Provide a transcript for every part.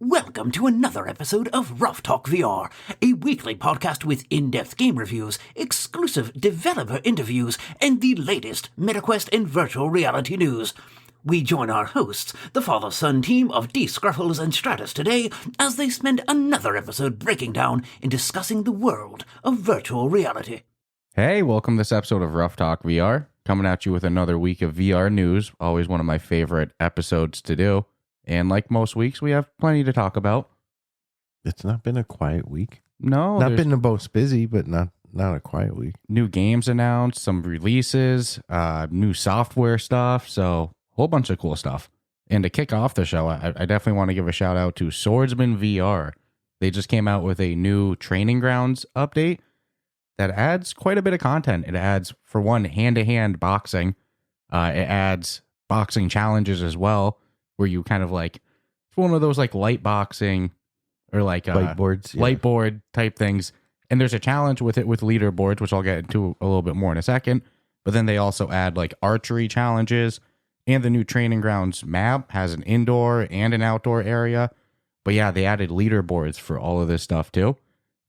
Welcome to another episode of Ruff Talk VR, a weekly podcast with in-depth game reviews, exclusive developer interviews, and the latest MetaQuest and virtual reality news. We join our hosts, the father-son team of D. Scruffles and Stratus today, as they spend another episode breaking down and discussing the world of virtual reality. Hey, welcome to this episode of Ruff Talk VR, coming at you with another week of VR news, always one of my favorite episodes to do. And like most weeks, we have plenty to talk about. It's not been a quiet week. No, not been the most busy, but not a quiet week. New games announced, some releases, new software stuff, so a whole bunch of cool stuff. And to kick off the show, I definitely want to give a shout out to Swordsman VR. They just came out with a new training grounds update that adds quite a bit of content. It adds, for one, hand-to-hand boxing. It adds boxing challenges as well, where you kind of like, it's one of those like light boxing or like light boards, light board type things. And there's a challenge with it with leaderboards, which I'll get into a little bit more in a second. But then they also add like archery challenges, and the new training grounds map has an indoor and an outdoor area. But yeah, they added leaderboards for all of this stuff too.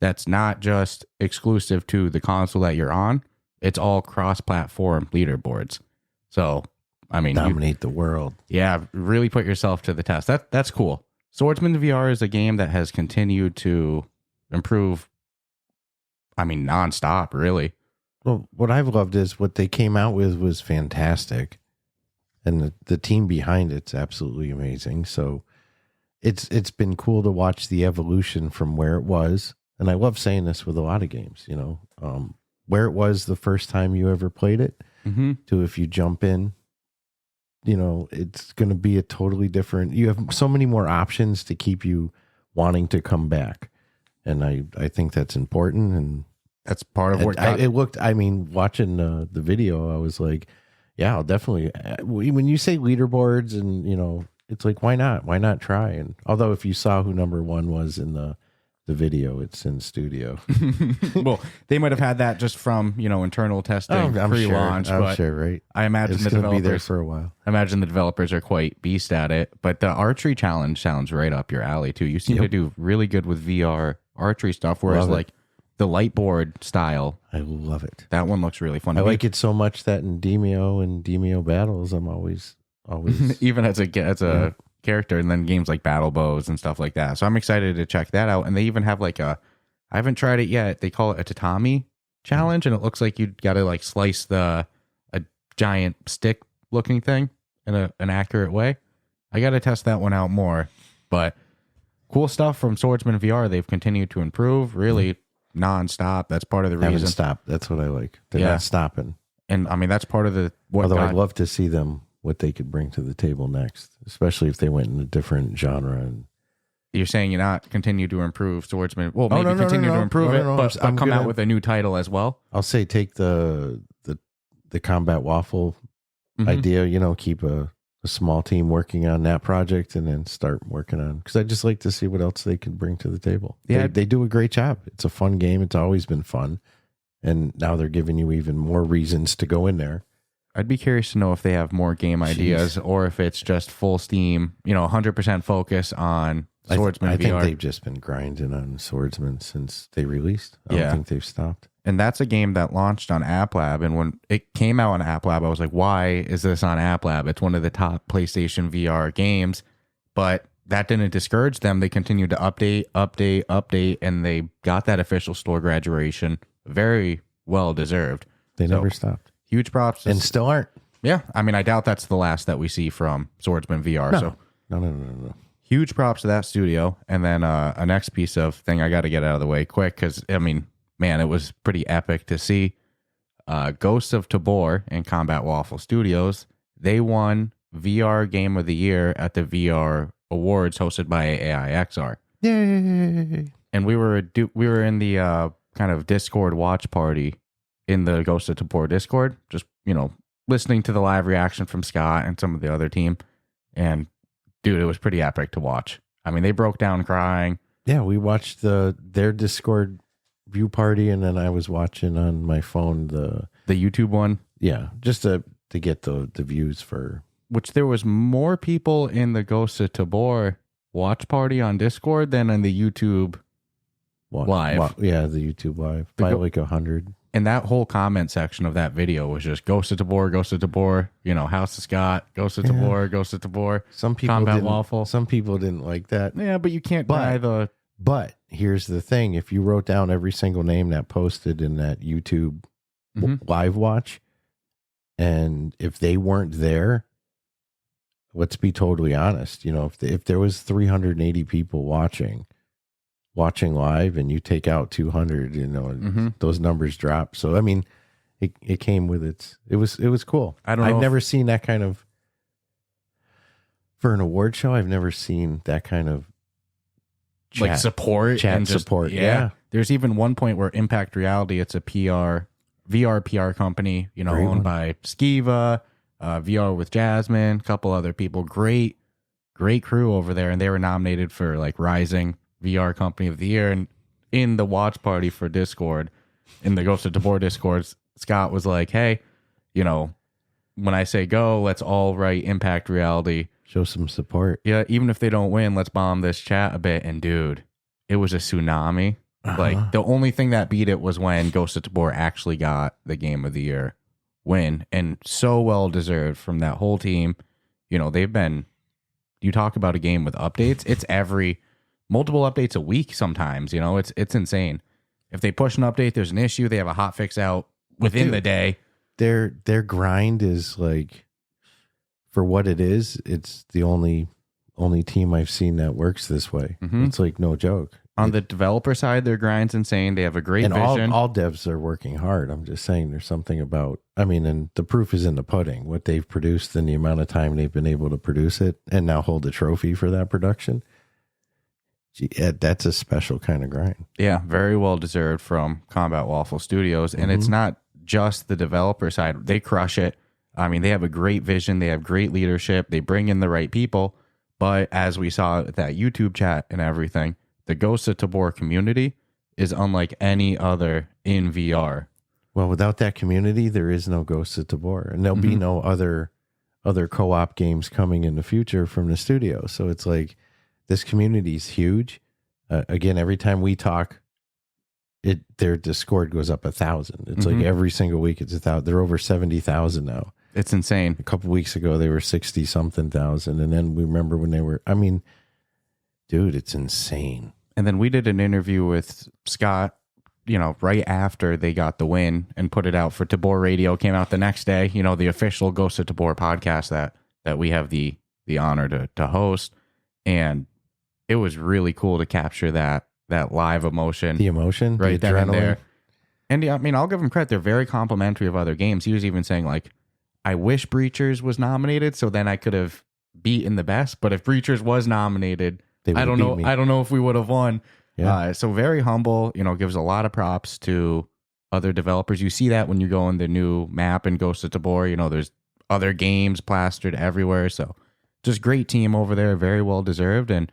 That's not just exclusive to the console that you're on. It's all cross-platform leaderboards. So I mean, dominate the world. Yeah, really put yourself to the test. That's cool. Swordsman VR is a game that has continued to improve. I mean, nonstop, really. Well, what I've loved is what they came out with was fantastic, and the team behind it's absolutely amazing. So it's been cool to watch the evolution from where it was, and I love saying this with a lot of games. You know, where it was the first time you ever played it, to if you jump in. You know, it's going to be a totally different, you have so many more options to keep you wanting to come back. And I think that's important. And that's part of what it looked, I mean, watching the video, I was like, yeah, I'll definitely, when you say leaderboards and, you know, it's like, why not? Why not try? And although if you saw who number one was in the video, it's in studio. Well, they might have had that just from, you know, internal testing, pre-launch. I'm sure, right? I imagine it's the developers be there for a while. I imagine the developers are quite beast at it. But the archery challenge sounds right up your alley too. You seem to do really good with VR archery stuff, whereas like the light board style, I love it. That one looks really fun. I like it so much that in Demio battles, I'm always even as a character, and then games like Battle Bows and stuff like that. So I'm excited to check that out. And they even have like I haven't tried it yet. They call it a tatami challenge, and it looks like you got to like slice a giant stick looking thing in an accurate way. I got to test that one out more. But cool stuff from Swordsman VR. They've continued to improve really nonstop. That's part of the reason. Haven't stopped. That's what I like. They're not stopping. And I mean, that's part of although I'd love to see them, what they could bring to the table next, especially if they went in a different genre. And you're saying you're not continue to improve Swordsman. Well, maybe continue to improve it, but come out with a new title as well. I'll say take the combat waffle idea, you know, keep a small team working on that project and then start working on, because I just like to see what else they can bring to the table. Yeah, they do a great job. It's a fun game. It's always been fun. And now they're giving you even more reasons to go in there. I'd be curious to know if they have more game ideas or if it's just full steam, you know, 100% focus on Swordsman VR. I think they've just been grinding on Swordsman since they released. I don't think they've stopped. And that's a game that launched on App Lab. And when it came out on App Lab, I was like, why is this on App Lab? It's one of the top PlayStation VR games. But that didn't discourage them. They continued to update, and they got that official store graduation. Very well deserved. They never stopped. Huge props. And still aren't. Yeah. I mean, I doubt that's the last that we see from Swordsman VR. No. Huge props to that studio. And then a next piece of thing I got to get out of the way quick, because, I mean, man, it was pretty epic to see. Ghosts of Tabor and Combat Waffle Studios, they won VR Game of the Year at the VR Awards hosted by AIXR. Yay! And we were in the kind of Discord watch party in the Ghosts of Tabor Discord, just, you know, listening to the live reaction from Scott and some of the other team. And dude, it was pretty epic to watch. I mean, they broke down crying. Yeah, we watched their Discord view party, and then I was watching on my phone the YouTube one. Yeah, just to get the views for. Which there was more people in the Ghosts of Tabor watch party on Discord than in the YouTube live. Yeah, the YouTube live by like 100. And that whole comment section of that video was just Ghosts of Tabor, Ghosts of Tabor, House of Scott, Ghosts of Tabor, Ghosts of Tabor. Some people Combat didn't, Waffle. Some people didn't like that. Yeah, but you can't deny the... But here's the thing. If you wrote down every single name that posted in that YouTube live watch, and if they weren't there, let's be totally honest. If there was 380 people watching live and you take out 200, those numbers drop. So, I mean, it came with it was cool. I've never seen that kind of, for an award show, I've never seen that kind of chat support. Yeah. There's even one point where Impact Reality, it's a VR PR company, owned by Skiva, VR with Jasmine, a couple other people. Great crew over there. And they were nominated for like Rising VR Company of the Year. And in the watch party for Discord, in the Ghost of Tabor Discord, Scott was like, hey, when I say go, let's all write Impact Reality. Show some support. Yeah, even if they don't win, let's bomb this chat a bit. And dude, it was a tsunami. Like the only thing that beat it was when Ghost of Tabor actually got the Game of the Year win, and so well deserved from that whole team. They've been. You talk about a game with updates. It's multiple updates a week. Sometimes it's insane. If they push an update, there's an issue. They have a hot fix out within the day. Their grind is like, for what it is, it's the only team I've seen that works this way. It's like no joke. On the developer side, their grind's insane. They have a great vision. All devs are working hard. I'm just saying there's something about, and the proof is in the pudding, what they've produced and the amount of time they've been able to produce it and now hold a trophy for that production. Gee, that's a special kind of grind. Yeah, very well deserved from Combat Waffle Studios. And it's not just the developer side. They crush it. They have a great vision. They have great leadership. They bring in the right people. But as we saw at that YouTube chat and everything, the Ghosts of Tabor community is unlike any other in VR. Well, without that community, there is no Ghosts of Tabor, and there'll be no other co-op games coming in the future from the studio. So it's like this community is huge. Again, every time we talk, their Discord goes up 1,000. It's like every single week it's 1,000. They're over 70,000 now. It's insane. A couple weeks ago they were 60 something thousand, and then we remember when they were. Dude, it's insane. And then we did an interview with Scott, right after they got the win and put it out for Tabor Radio. Came out the next day, the official Ghost of Tabor podcast that we have the honor to host. And it was really cool to capture that live emotion. The emotion, right the then adrenaline. and there. And I'll give them credit. They're very complimentary of other games. He was even saying, like, I wish Breachers was nominated so then I could have beaten the best. But if Breachers was nominated, I don't know. I don't know if we would have won. Yeah. So very humble, gives a lot of props to other developers. You see that when you go in the new map in Ghost of Tabor, there's other games plastered everywhere. So just great team over there. Very well deserved. And,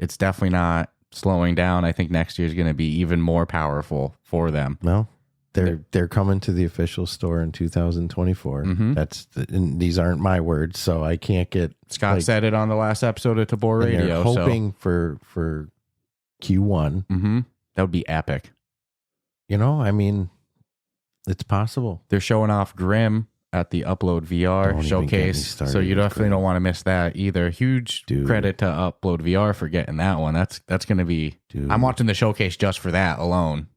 it's definitely not slowing down. I think next year is going to be even more powerful for them. Well, they're coming to the official store in 2024. And these aren't my words, so I can't get. Scott said it on the last episode of Tabor Radio. They're hoping for Q1. That would be epic. It's possible. They're showing off Grim at the Upload VR showcase, so you definitely don't want to miss that either. Huge credit to Upload VR for getting that one. That's going to be. I'm watching the showcase just for that alone.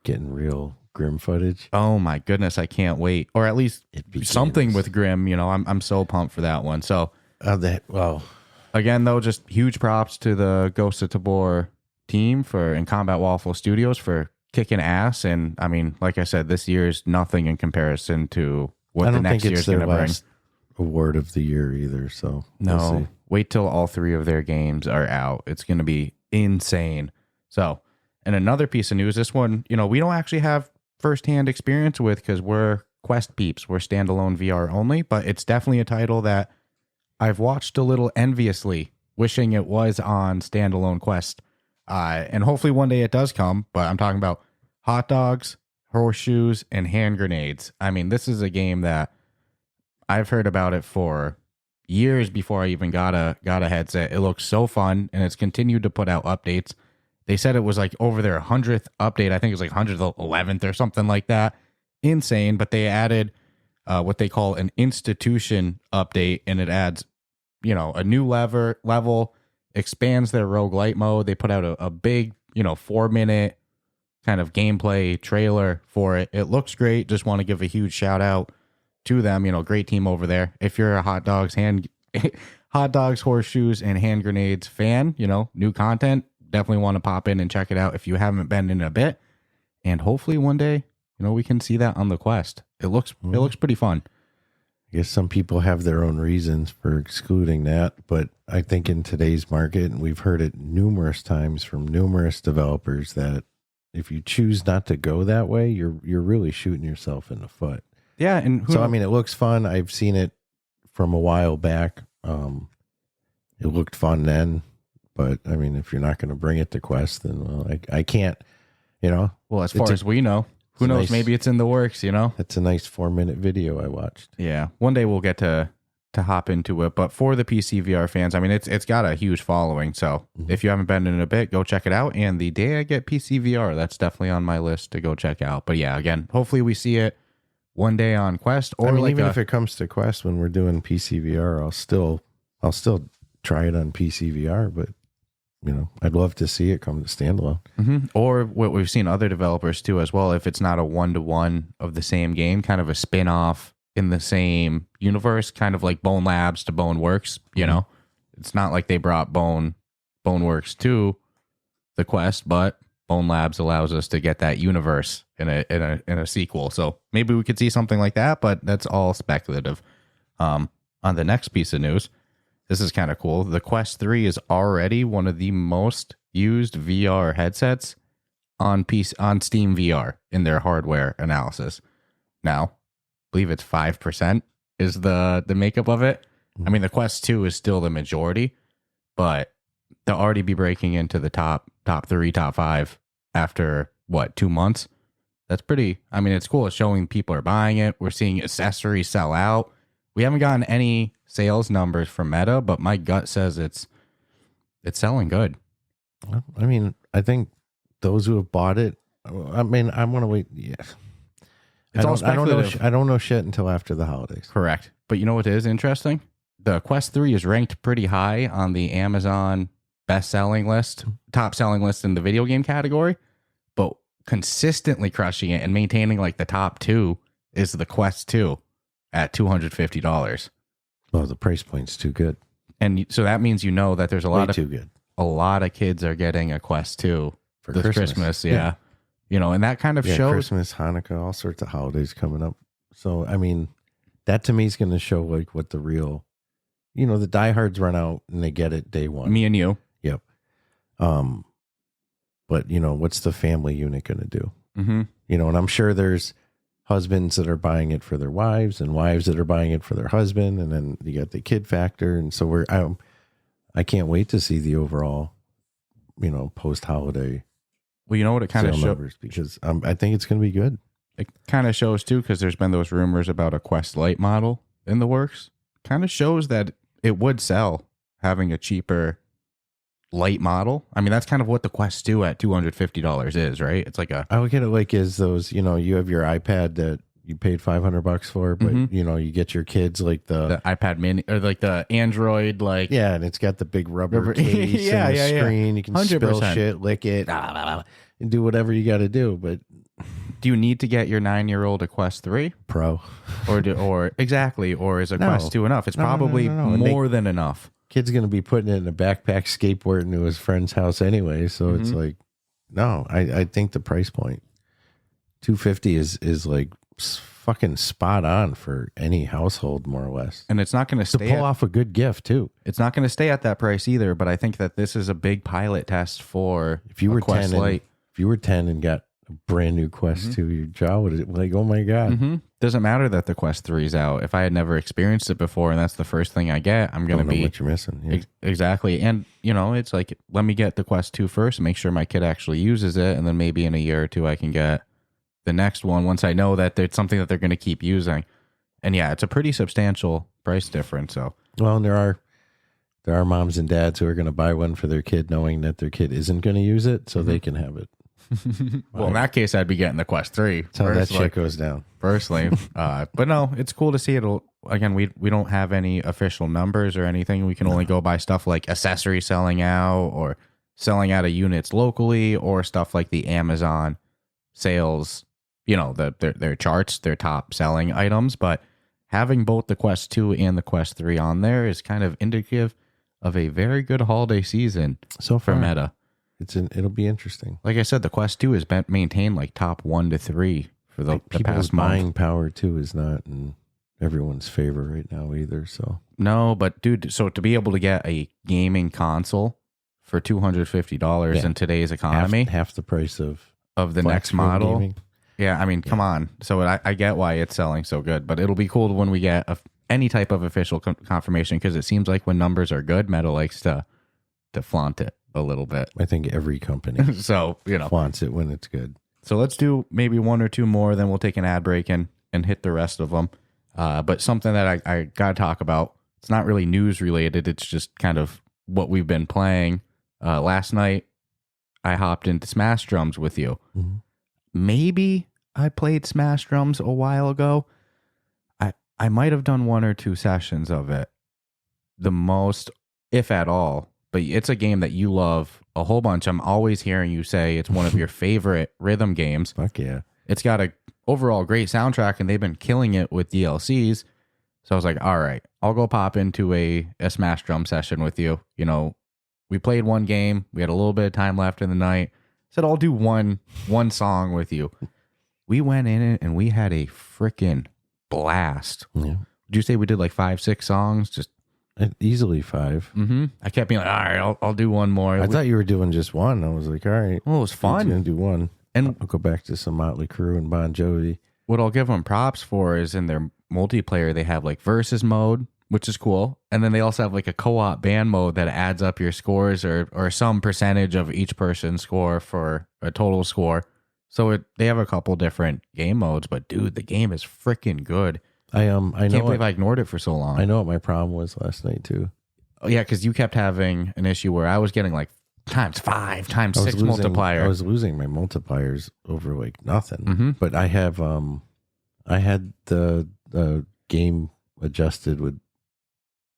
Getting real Grim footage. Oh my goodness, I can't wait. Or at least something with Grim. I'm so pumped for that one. So again, though, just huge props to the Ghost of Tabor team and Combat Waffle Studios for kicking ass. And like I said, this year is nothing in comparison to what the next year is going to bring. Award of the year either. So no, wait till all three of their games are out. It's going to be insane. So, and another piece of news, this one, we don't actually have firsthand experience with because we're Quest peeps. We're standalone VR only, but it's definitely a title that I've watched a little enviously, wishing it was on standalone Quest. And hopefully one day it does come, but I'm talking about Hot Dogs, Horseshoes, and Hand Grenades. This is a game that I've heard about it for years before I even got a headset. It looks so fun, and it's continued to put out updates. They said it was like over their 100th update. I think it was like 111th or something like that. Insane. But they added what they call an institution update, and it adds, a new level, expands their roguelite mode. They put out a big, 4-minute kind of gameplay trailer for it. It looks great. Just want to give a huge shout out to them. Great team over there. If you're a hot dogs, horseshoes, and hand grenades fan, new content, definitely want to pop in and check it out if you haven't been in a bit. And hopefully one day, we can see that on the Quest. It looks pretty fun. I guess some people have their own reasons for excluding that, but I think in today's market, and we've heard it numerous times from numerous developers, that if you choose not to go that way, you're really shooting yourself in the foot. Yeah, and I mean, it looks fun. I've seen it from a while back. It looked fun then, but I mean, if you're not going to bring it to Quest, then I can't. Well, as far as we know, who knows? Nice, maybe it's in the works. It's a nice 4-minute video I watched. Yeah, one day we'll get to hop into it. But for the PCVR fans, I mean, it's got a huge following. So if you haven't been in a bit, go check it out. And the day I get PCVR, that's definitely on my list to go check out. But yeah, again, hopefully we see it one day on Quest, or even if it comes to Quest when we're doing PCVR, I'll still try it on PCVR, but I'd love to see it come to standalone. Or what we've seen other developers too as well, if it's not a 1-to-1 of the same game, kind of a spin-off in the same universe, kind of like Bone Labs to Boneworks. It's not like they brought Boneworks to the Quest, but Bone Labs allows us to get that universe in a sequel. So maybe we could see something like that, but that's all speculative. On the next piece of news, this is kind of cool. The Quest 3 is already one of the most used VR headsets on Steam VR in their hardware analysis. Now, I believe it's 5% is the makeup of it. I mean, the Quest 2 is still the majority, but they'll already be breaking into the top 3, top 5 after 2 months. That's pretty. I mean, it's cool. It's showing people are buying it. We're seeing accessories sell out. We haven't gotten any sales numbers from Meta, but my gut says it's selling good. I mean, I think those who have bought it, I mean, I want to wait. Yeah. I don't know shit until after the holidays. Correct. But you know what is interesting? The Quest 3 is ranked pretty high on the Amazon best-selling list, top selling list in the video game category, but consistently crushing it and maintaining like the top 2 is the Quest 2 at $250. Well, the price point's too good. And so that means that there's too good. A lot of kids are getting a Quest 2 for this Christmas. Yeah. And that kind of shows Christmas, Hanukkah, all sorts of holidays coming up. So, I mean, that to me is going to show like what the real, the diehards run out and they get it day one. Me and you. Yep. But what's the family unit going to do? Mm-hmm. And I'm sure there's husbands that are buying it for their wives and wives that are buying it for their husband. And then you got the kid factor. And so I can't wait to see the overall, post-holiday. Well, what it kind of shows, because I think it's going to be good. It kind of shows too, because there's been those rumors about a Quest Lite model in the works. Kind of shows that it would sell having a cheaper light model. I mean, that's kind of what the Quest 2 at $250 is, right? It's like I look at it like is those, you have your iPad that you paid $500 for, but you get your kids like the iPad mini or like the Android, like and it's got the big rubber case and the screen. You can 100%. Spill shit, lick it, and do whatever you got to do. But do you need to get your 9-year-old a Quest 3 Pro, or is a Quest 2 enough? It's probably more than enough. Kid's gonna be putting it in a backpack, skateboarding to his friend's house anyway. So it's like, no, I think the price point $250 is like fucking spot on for any household, more or less. And it's not going to stay pull off a good gift too. It's not going to stay at that price either. But I think that this is a big pilot test for if you were Quest 10 Lite. If you were 10 and got a brand new Quest 2, your jaw would like, oh my god. Doesn't matter that the Quest 3 is out. If I had never experienced it before and that's the first thing I get, I'm going to be what you're missing. Yeah. Exactly. And it's like, let me get the Quest 2 first, make sure my kid actually uses it, and then maybe in a year or two I can get the next one once I know that it's something that they're going to keep using. And yeah, it's a pretty substantial price difference. So Well, and there are moms and dads who are going to buy one for their kid knowing that their kid isn't going to use it, so they can have it. Well, in that case, I'd be getting the Quest 3. That's how that shit goes down. Personally. But no, it's cool to see it. Again, we don't have any official numbers or anything. We can only go by stuff like accessories selling out or selling out of units locally or stuff like the Amazon sales, their charts, their top selling items. But having both the Quest 2 and the Quest 3 on there is kind of indicative of a very good holiday season so far for Meta. It'll be interesting. Like I said, the Quest 2 has been maintained like top 1 to 3 for the past buying month. power too is not in everyone's favor right now either. So no, but dude, so to be able to get a gaming console for $250 in today's economy, half the price of the next model. Gaming. Yeah, I mean, come on. So I get why it's selling so good, but it'll be cool when we get any type of official confirmation, because it seems like when numbers are good, Meta likes to flaunt it a little bit. I think every company so flaunts it when it's good. So let's do maybe one or two more, then we'll take an ad break and hit the rest of them. But something that I gotta talk about, it's not really news related, it's just kind of what we've been playing. Last night I hopped into Smash Drums with you. Mm-hmm. Maybe I played Smash Drums a while ago. I might have done 1 or 2 sessions of it, the most, if at all. But it's a game that you love a whole bunch. I'm always hearing you say it's one of your favorite rhythm games. Fuck yeah. It's got a overall great soundtrack, and they've been killing it with DLCs. So I was like, all right, I'll go pop into a Smash Drum session with you. We played one game. We had a little bit of time left in the night. Said, I'll do one song with you. We went in it, and we had a freaking blast. Yeah. Would you say we did like 5, 6 songs? Just easily 5. Mm-hmm. I kept being like, all right, I'll do one more. I thought you were doing just one. I was like, all right. Well, it was fun. I'm going to do one. And I'll go back to some Motley Crue and Bon Jovi. What I'll give them props for is in their multiplayer, they have like versus mode, which is cool. And then they also have like a co-op band mode that adds up your scores or some percentage of each person's score for a total score. So they have a couple different game modes, but dude, the game is freaking good. I can't believe I ignored it for so long. I know what my problem was last night too. Oh yeah, because you kept having an issue where I was getting like ×5, ×6 multiplier. I was losing my multipliers over like nothing. Mm-hmm. But I have I had the game adjusted with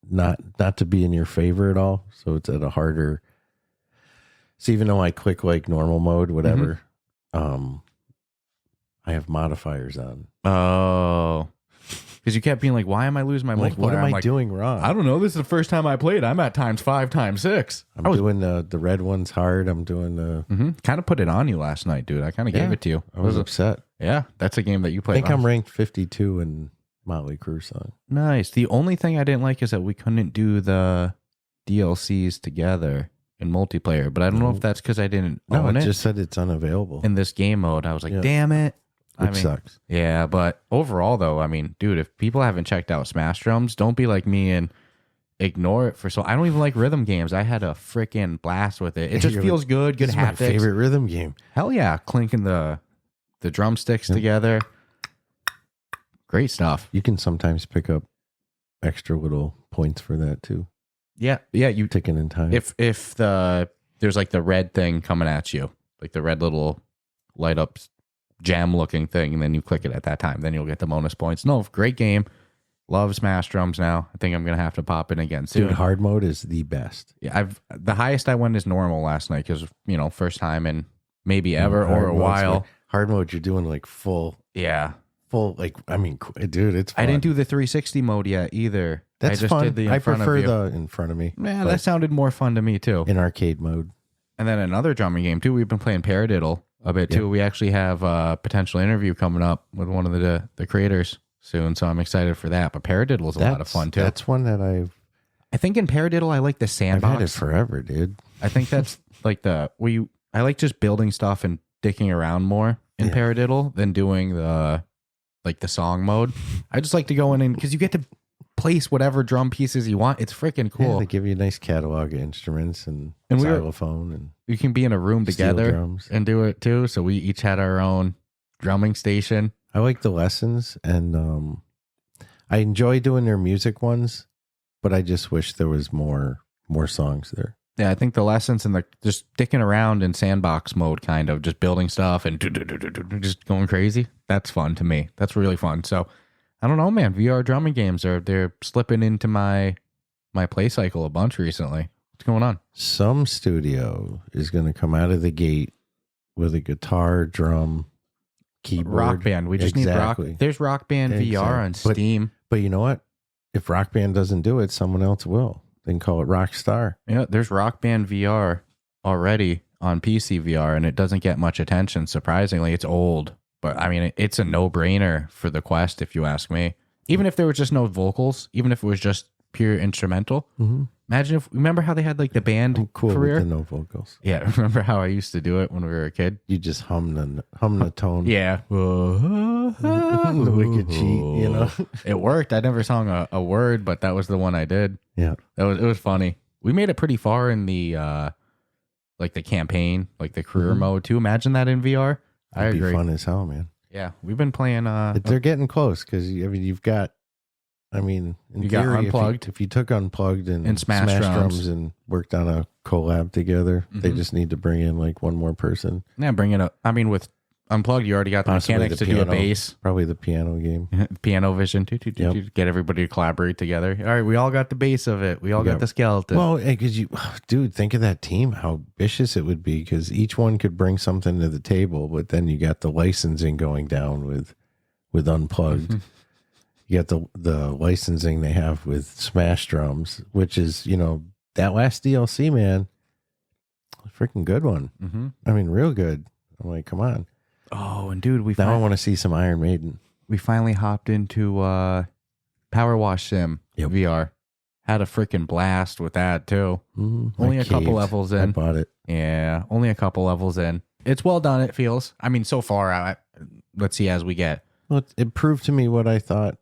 not to be in your favor at all. So it's at a harder. So even though I click like normal mode, whatever, I have modifiers on. Oh. Because you kept being like, why am I losing my multiplier? What am I doing wrong? I don't know. This is the first time I played. I'm at ×5, ×6. I'm doing the red ones hard. I'm doing the... Kind of put it on you last night, dude. I kind of gave it to you. I was upset. Yeah, that's a game that you played. I think I'm ranked 52 in Motley Crue song. Nice. The only thing I didn't like is that we couldn't do the DLCs together in multiplayer. But I don't know if that's because I didn't own it. It just said it's unavailable. In this game mode, I was like, damn it. Which sucks. Yeah, but overall, though, I mean, dude, if people haven't checked out Smash Drums, don't be like me and ignore it for so. I don't even like rhythm games. I had a freaking blast with it. It just feels good. Good haptics. My favorite rhythm game. Hell yeah, clinking the drumsticks together. Great stuff. You can sometimes pick up extra little points for that too. Yeah. You ticking in time. If there's like the red thing coming at you, like the red little light up gem looking thing, and then you click it at that time, then you'll get the bonus points. No, great game. Love Smash Drums now. I think I'm gonna have to pop in again soon. Dude, hard mode is the best. Yeah, the highest I went is normal last night because first time in maybe ever or a while. Like, hard mode, you're doing like full. Yeah, full. Like I mean, dude, it's fun. I didn't do the 360 mode yet either. That's I just fun. Did the I prefer the in front of me. Yeah, that sounded more fun to me too. In arcade mode. And then another drumming game too. We've been playing Paradiddle a bit too. We actually have a potential interview coming up with one of the creators soon, so I'm excited for that. But Paradiddle is a lot of fun too. That's one that I think in Paradiddle I like the sandbox. I've had it forever, dude. I think that's like I like just building stuff and dicking around more in Paradiddle than doing the song mode. I just like to go in and because you get to place whatever drum pieces you want. It's freaking cool. Yeah, they give you a nice catalog of instruments and xylophone, and you can be in a room together drums. And do it too. So we each had our own drumming station. I like the lessons, and I enjoy doing their music ones but I just wish there was more songs there. Yeah, I think the lessons in the just sticking around in sandbox mode, kind of just building stuff and just going crazy. That's fun to me. That's really fun. So I don't know, man. VR drumming games they're slipping into my play cycle a bunch recently. What's going on? Some studio is going to come out of the gate with a guitar, drum, keyboard. Rock Band. We just need rock. There's Rock Band VR on Steam. But you know what? If Rock Band doesn't do it, someone else will. They can call it Rockstar. Yeah, there's Rock Band VR already on PCVR, and it doesn't get much attention. Surprisingly, it's old, but I mean, it's a no-brainer for the Quest, if you ask me. Even if there was just no vocals, even if it was just pure instrumental. Mm-hmm. Imagine remember how they had like the band cool career? With the no vocals. Yeah, remember how I used to do it when we were a kid? You just hum the tone. Yeah. The wicked cheat, you know. It worked. I never sung a word, but that was the one I did. Yeah. It was funny. We made it pretty far in the like the campaign, like the career mode too. Imagine that in VR. I agree. It'd be fun as hell, man. Yeah, we've been playing. They're getting close because you've got. I mean, in got theory, Unplugged. If you took Unplugged and Smash Drums and worked on a collab together, they just need to bring in like one more person. Yeah, bring it up. I mean, with Unplugged, you already got the Possibly mechanics the to do a bass. Probably the piano game. Piano vision. Get everybody to collaborate together. All right, we all got the base of it. We all got the skeleton. Well, because dude, think of that team, how vicious it would be because each one could bring something to the table, but then you got the licensing going down with Unplugged. You got the licensing they have with Smash Drums, which is, that last DLC, man, freaking good one. Mm-hmm. I mean, real good. I'm like, come on. Oh, and dude, I want to see some Iron Maiden. We finally hopped into Power Wash Sim VR. Had a freaking blast with that too. Only a couple levels in. I bought it. Yeah, only a couple levels in. It's well done, it feels. I mean, so far, let's see as we get. Well, it proved to me what I thought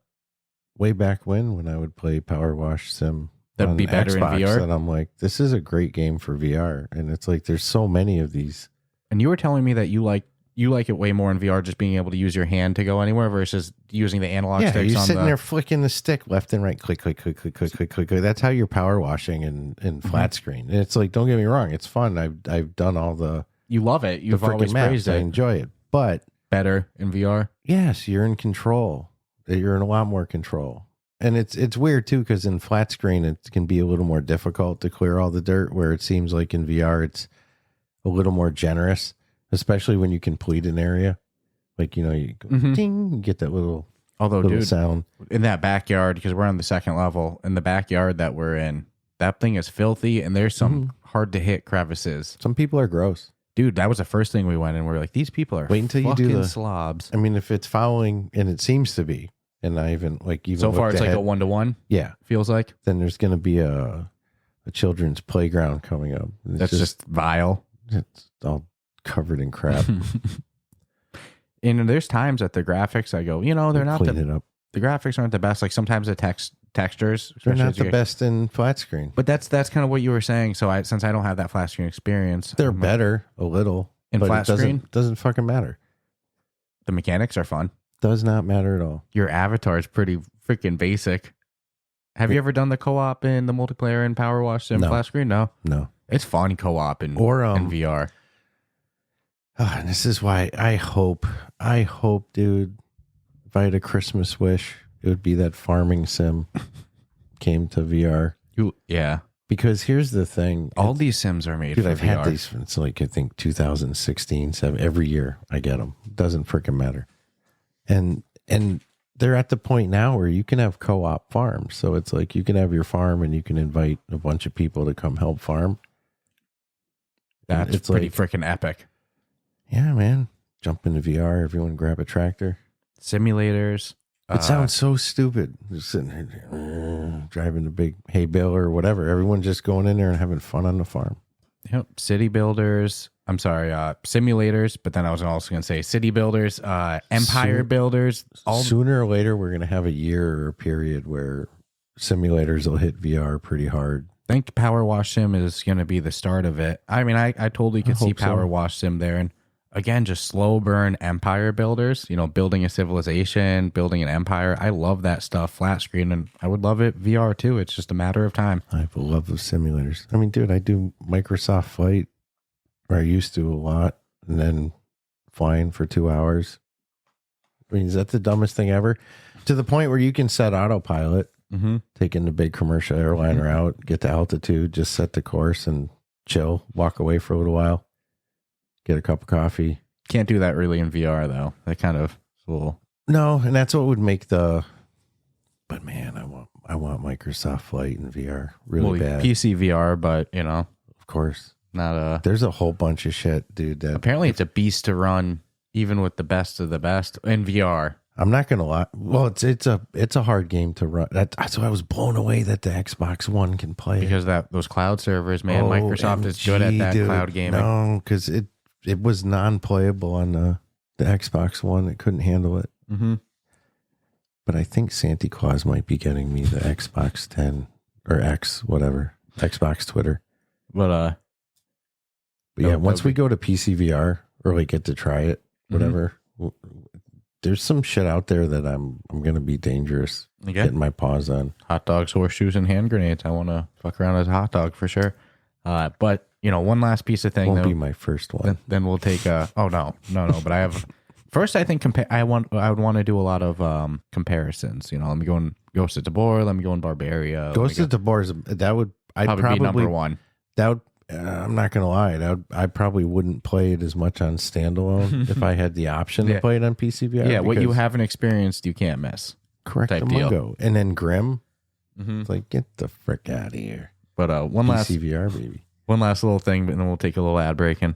way back when I would play Power Wash Sim. That'd be better Xbox, in VR. And I'm like, this is a great game for VR. And it's like, there's so many of these. And you were telling me that you like it way more in VR, just being able to use your hand to go anywhere versus using the analog sticks. You're on sitting there flicking the stick left and right, click, click, click, click, click, click, click, click. That's how you're power washing in flat screen. And it's like, don't get me wrong, it's fun. I've done all the. You love it. You've always maps. praised it. I enjoy it, but better in VR. Yes, you're in control. You're in a lot more control. And it's weird too, because in flat screen, it can be a little more difficult to clear all the dirt, where it seems like in VR, it's a little more generous, especially when you complete an area. Like, you go ding, you get that little sound. In that backyard, because we're on the second level, in the backyard that we're in, that thing is filthy, and there's some hard to hit crevices. Some people are gross. Dude, that was the first thing we went in. We were like, these people are wait until you do the slobs. I mean, if it's following, and it seems to be, and I even so far it's like a 1-to-1. Yeah, feels like. Then there's going to be a children's playground coming up. That's just vile. It's all covered in crap. And there's times that the graphics, I go, they're not the graphics aren't the best. Like sometimes the textures, they're not the best in flat screen. But that's kind of what you were saying. So since I don't have that flat screen experience, they're better a little in flat screen. Doesn't fucking matter. The mechanics are fun. Does not matter at all. Your avatar is pretty freaking basic. Have you ever done the co-op in the multiplayer in Power Wash Sim flat screen? No. It's fun co-op in VR. And this is why I hope, dude, if I had a Christmas wish, it would be that farming sim came to VR. Yeah. Because here's the thing. All these sims are made for I've VR. had these since like, I think 2016, 7. Every year I get them. Doesn't freaking matter. And they're at the point now where you can have co-op farms. So it's like you can have your farm and you can invite a bunch of people to come help farm. That's pretty freaking epic. Yeah, man. Jump into VR. Everyone grab a tractor. Simulators. It sounds so stupid. Just sitting there, driving the big hay baler or whatever. Everyone just going in there and having fun on the farm. Yep. City builders. I'm sorry, simulators. But then I was also going to say city builders, empire builders. Sooner or later, we're going to have a year or a period where simulators will hit VR pretty hard. I think Power Wash Sim is going to be the start of it. I mean, I totally could see Power Wash Sim there. And again, just slow burn empire builders, building a civilization, building an empire. I love that stuff, flat screen, and I would love it VR too. It's just a matter of time. I have a love of simulators. I mean, dude, I do Microsoft Flight, or I used to a lot, and then flying for 2 hours. I mean, is that the dumbest thing ever? To the point where you can set autopilot, taking the big commercial airliner out, get to altitude, just set the course and chill, walk away for a little while, get a cup of coffee. Can't do that really in VR though. That kind of cool. No, and that's what would make the. But man, I want Microsoft Flight in VR really bad. PCVR, but of course, not a. There's a whole bunch of shit, dude. That apparently it's a beast to run, even with the best of the best in VR. I'm not gonna lie. Well, it's a hard game to run. That's why I was blown away that the Xbox One can play because those cloud servers, man. Microsoft is good at that, dude. Cloud gaming. No, because it was non-playable on the Xbox One. It couldn't handle it. Mm-hmm. But I think Santa Claus might be getting me the Xbox 10 or X, whatever, Xbox Twitter. But yeah, once we go to PCVR or like get to try it, whatever. There's some shit out there that I'm gonna be dangerous getting my paws on. Hot dogs, horseshoes, and hand grenades. I want to fuck around as a hot dog for sure. But one last piece of thing. Won't be my first one. Then we'll take a. Oh no. But I have. First, I think I would want to do a lot of comparisons. Let me go in Ghosts of Tabor. Let me go in Barbaria. Ghosts of Tabor I'd probably be number one. That would. I'm not gonna lie. I probably wouldn't play it as much on standalone if I had the option to play it on PCVR. Yeah, what you haven't experienced, you can't miss. Correct. And then Grim. It's like, get the frick out of here. But one last PCVR, baby. One last little thing, but then we'll take a little ad break and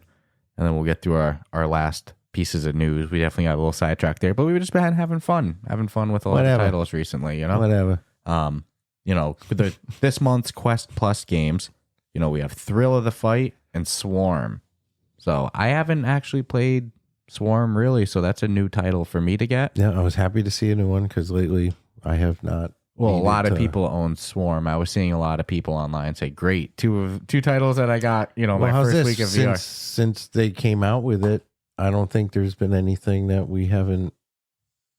then we'll get through our last pieces of news. We definitely got a little sidetracked there, but we've just been having fun with a lot of titles recently. Whatever. This month's Quest Plus games. We have Thrill of the Fight and Swarm. So I haven't actually played Swarm really, so that's a new title for me to get. Yeah, I was happy to see a new one because lately I have not. Well, a lot of people own Swarm. I was seeing a lot of people online say, "Great, two titles that I got." My first week of VR. Since they came out with it, I don't think there's been anything that we haven't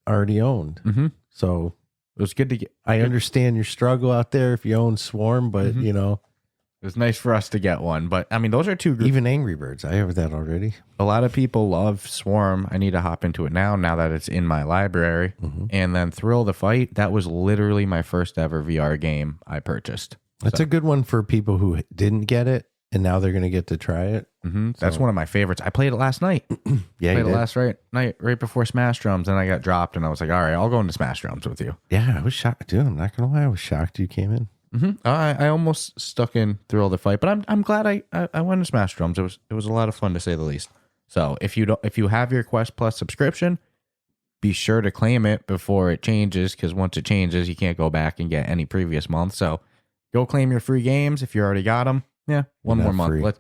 already owned. Mm-hmm. So it was good to get. I understand your struggle out there if you own Swarm, but it was nice for us to get one, but I mean, those are two. Even Angry Birds, I have that already. A lot of people love Swarm. I need to hop into it now that it's in my library. And then Thrill the Fight, that was literally my first ever VR game I purchased. That's a good one for people who didn't get it, and now they're going to get to try it. That's one of my favorites. I played it last night. Yeah, played it last night, right before Smash Drums, and I got dropped, and I was like, all right, I'll go into Smash Drums with you. Yeah, I was shocked, dude. I'm not going to lie. I was shocked you came in. I almost stuck in Thrill the Fight, but I'm glad I went to Smash Drums. It was a lot of fun to say the least. So if you have your Quest Plus subscription, be sure to claim it before it changes, because once it changes, you can't go back and get any previous month. So go claim your free games if you already got them. Yeah, one more month.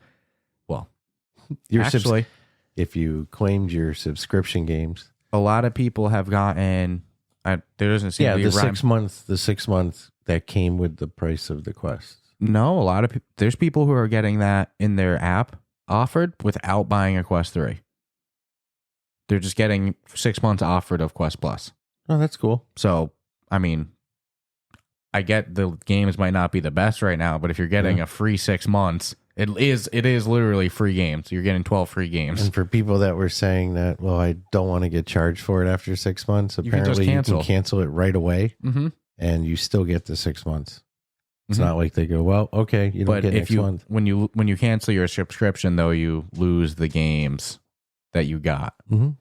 If you claimed your subscription games, a lot of people have gotten. There doesn't seem to be the 6 month. The 6 month that came with the price of the Quest. No, a lot of people. There's people who are getting that in their app offered without buying a Quest 3. They're just getting 6 months offered of Quest Plus. Oh, that's cool. So, I mean, I get the games might not be the best right now, but if you're getting a free 6 months, it is literally free games. You're getting 12 free games. And for people that were saying that, well, I don't want to get charged for it after 6 months, apparently you can cancel it right away, and you still get the 6 months. It's not like they go, well, okay, you don't get next month. When you cancel your subscription, though, you lose the games that you got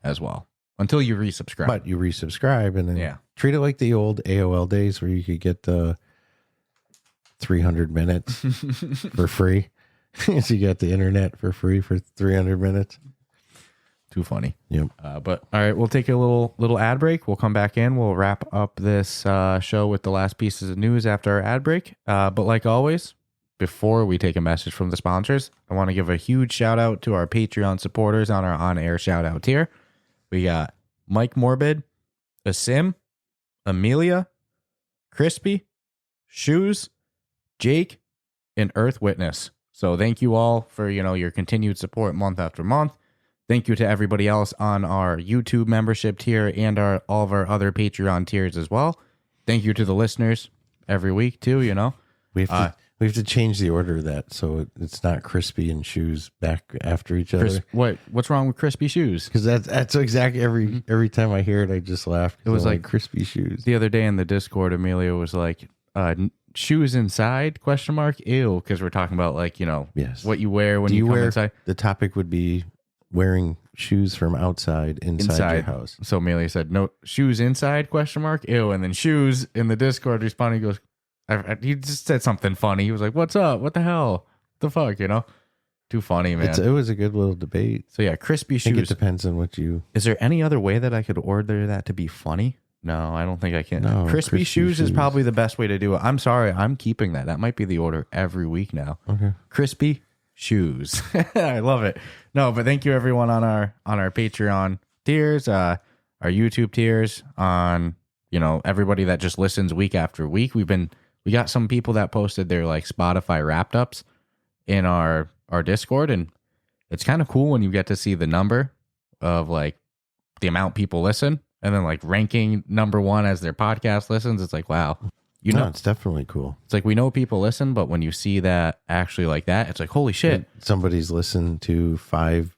as well until you resubscribe. But you resubscribe and then treat it like the old AOL days where you could get the 300 minutes for free. So you got the internet for free for 300 minutes. Too funny. Yep. But all right, we'll take a little ad break. We'll come back in. We'll wrap up this show with the last pieces of news after our ad break. But like always, before we take a message from the sponsors, I want to give a huge shout out to our Patreon supporters on our on-air shout out tier. We got Mike Morbid, Asim, Amelia, Crispy, Shoes, Jake, and Earth Witness. So thank you all for, your continued support month after month. Thank you to everybody else on our YouTube membership tier and all of our other Patreon tiers as well. Thank you to the listeners every week too, you know. We have to change the order of that so it's not crispy and shoes back after each other. What's wrong with crispy shoes? Because that's exactly every time I hear it, I just laugh. It was like crispy shoes. The other day in the Discord, Amelia was like, shoes inside, ? Ew, because we're talking about like, you know, yes, what you wear when you come inside. The topic would be wearing shoes from inside your house. So Amelia said, no, shoes inside, ? Ew. And then shoes in the Discord responding, he goes, he just said something funny. He was like, what's up? What the hell? The fuck, you know? Too funny, man. It was a good little debate. So yeah, crispy shoes. I think it depends on what you... Is there any other way that I could order that to be funny? No, I don't think I can. No, crispy shoes is probably the best way to do it. I'm sorry. I'm keeping that. That might be the order every week now. Okay. Crispy shoes. I love it. No, but thank you everyone on our Patreon tiers, our YouTube tiers, on, you know, everybody that just listens week after week. We got some people that posted their like Spotify wrapped ups in our Discord, and it's kind of cool when you get to see the number of like the amount people listen, and then like ranking number one as their podcast listens. It's like, wow, you know, it's definitely cool. It's like, we know people listen, but when you see that actually like that, it's like, holy shit, somebody's listened to 5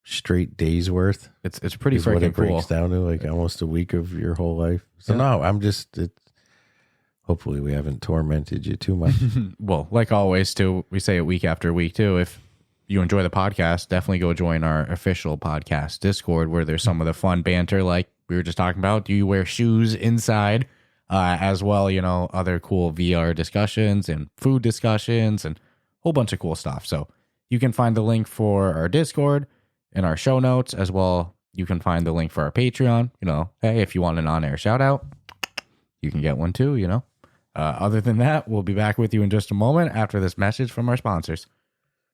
straight days worth. It's pretty freaking what it breaks cool. down to, like almost a week of your whole life. So no, hopefully we haven't tormented you too much. Well, like always, too, we say it week after week, too. If you enjoy the podcast, definitely go join our official podcast Discord, where there's some of the fun banter like we were just talking about. Do you wear shoes inside? As well, you know, other cool VR discussions and food discussions and a whole bunch of cool stuff. So you can find the link for our Discord in our show notes as well. You can find the link for our Patreon. You know, hey, if you want an on-air shout out, you can get one too, you know. Other than that, we'll be back with you in just a moment after this message from our sponsors.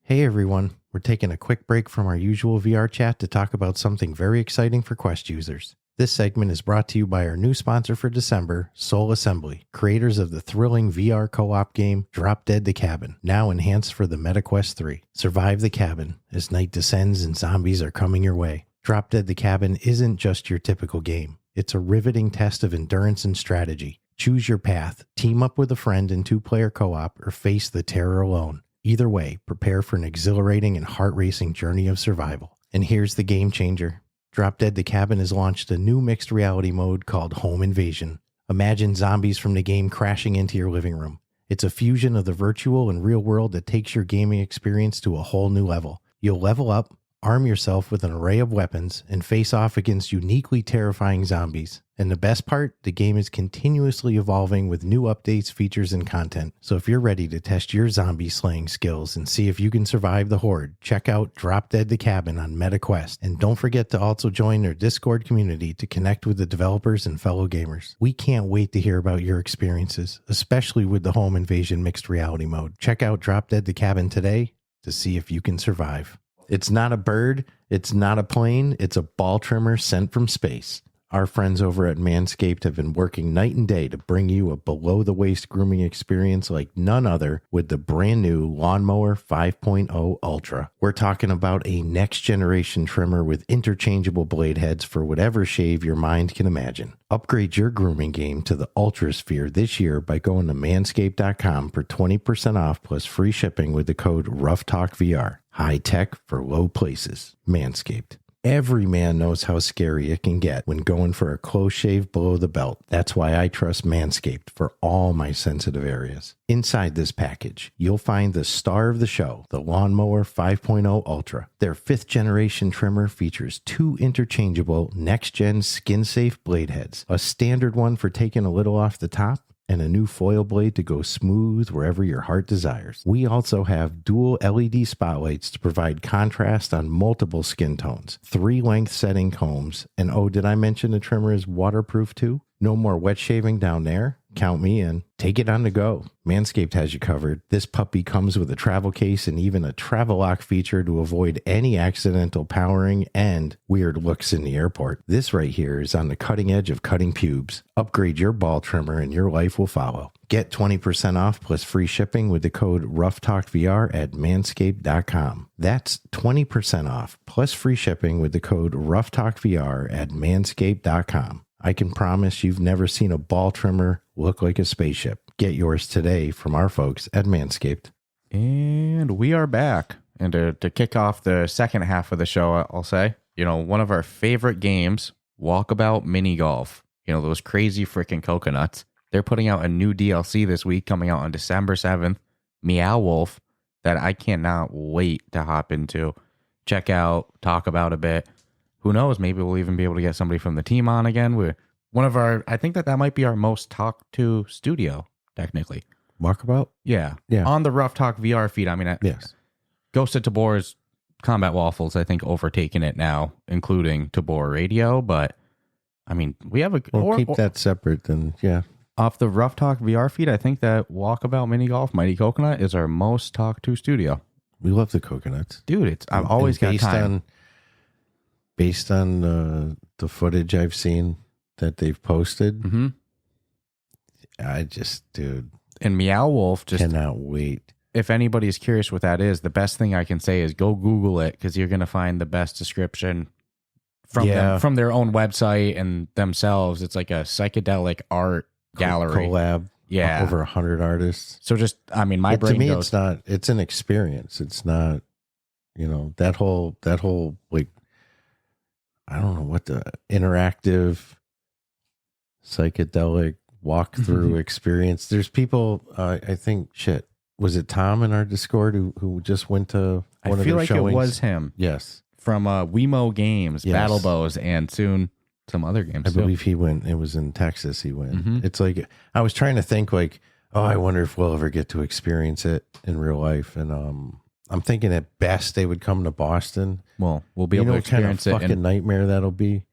Hey everyone, we're taking a quick break from our usual VR chat to talk about something very exciting for Quest users. This segment is brought to you by our new sponsor for December, Soul Assembly, creators of the thrilling VR co-op game Drop Dead the Cabin, now enhanced for the MetaQuest 3. Survive the cabin as night descends and zombies are coming your way. Drop Dead the Cabin isn't just your typical game. It's a riveting test of endurance and strategy. Choose your path, team up with a friend in 2-player co-op, or face the terror alone. Either way, prepare for an exhilarating and heart-racing journey of survival. And here's the game changer. Drop Dead the Cabin has launched a new mixed reality mode called Home Invasion. Imagine zombies from the game crashing into your living room. It's a fusion of the virtual and real world that takes your gaming experience to a whole new level. You'll level up, arm yourself with an array of weapons, and face off against uniquely terrifying zombies. And the best part, the game is continuously evolving with new updates, features, and content. So if you're ready to test your zombie slaying skills and see if you can survive the horde, check out Drop Dead the Cabin on MetaQuest. And don't forget to also join their Discord community to connect with the developers and fellow gamers. We can't wait to hear about your experiences, especially with the Home Invasion mixed reality mode. Check out Drop Dead the Cabin today to see if you can survive. It's not a bird, it's not a plane, it's a ball trimmer sent from space. Our friends over at Manscaped have been working night and day to bring you a below-the-waist grooming experience like none other with the brand new Lawnmower 5.0 Ultra. We're talking about a next-generation trimmer with interchangeable blade heads for whatever shave your mind can imagine. Upgrade your grooming game to the Ultrasphere this year by going to manscaped.com for 20% off plus free shipping with the code RuffTalkVR. High tech for low places. Manscaped. Every man knows how scary it can get when going for a close shave below the belt. That's why I trust Manscaped for all my sensitive areas. Inside this package, you'll find the star of the show, the Lawnmower 5.0 Ultra. Their 5th generation trimmer features 2 interchangeable next-gen skin-safe blade heads, a standard one for taking a little off the top, and a new foil blade to go smooth wherever your heart desires. We also have dual LED spotlights to provide contrast on multiple skin tones, 3 length setting combs, and oh, did I mention the trimmer is waterproof too? No more wet shaving down there. Count me in. Take it on the go. Manscaped has you covered. This puppy comes with a travel case and even a travel lock feature to avoid any accidental powering and weird looks in the airport. This right here is on the cutting edge of cutting pubes. Upgrade your ball trimmer and your life will follow. Get 20% off plus free shipping with the code RuffTalkVR at manscaped.com. That's 20% off plus free shipping with the code RuffTalkVR at manscaped.com. I can promise you've never seen a ball trimmer look like a spaceship. Get yours today from our folks at Manscaped. And we are back. And to kick off the second half of the show, I'll say, one of our favorite games, Walkabout Mini Golf. Those crazy freaking coconuts. They're putting out a new DLC this week coming out on December 7th, Meow Wolf, that I cannot wait to hop into, check out, talk about a bit. Who knows? Maybe we'll even be able to get somebody from the team on again. We're I think that might be our most talked to studio, technically. Walkabout? Yeah. Yeah. On the Ruff Talk VR feed. I mean, Yes. Ghosts of Tabor's Combat Waffles, I think, overtaking it now, including Tabor Radio. But, I mean, we have Keep that separate then, yeah. Off the Ruff Talk VR feed, I think that Walkabout Mini Golf Mighty Coconut is our most talked to studio. We love the coconuts. Dude, I've always got time. Based on the footage I've seen that they've posted, I just, dude. And Meow Wolf just cannot wait. If anybody's curious what that is, the best thing I can say is go Google it because you're going to find the best description from them, from their own website and themselves. It's like a psychedelic art gallery. Collab. Yeah. Over 100 artists. So just, I mean, my brain to me, goes. it's an experience. It's not, that whole like, I don't know what the interactive psychedelic walkthrough experience. There's people, I think, was it Tom in our Discord who just went to one of their showings? I feel like it was him. Yes. From Wemo Games, yes. Battle Bows, and soon some other games. I believe he went. It was in Texas he went. It's like, I was trying to think like, I wonder if we'll ever get to experience it in real life. And I'm thinking at best they would come to Boston. Well, we'll be able to experience what kind of fucking nightmare that'll be.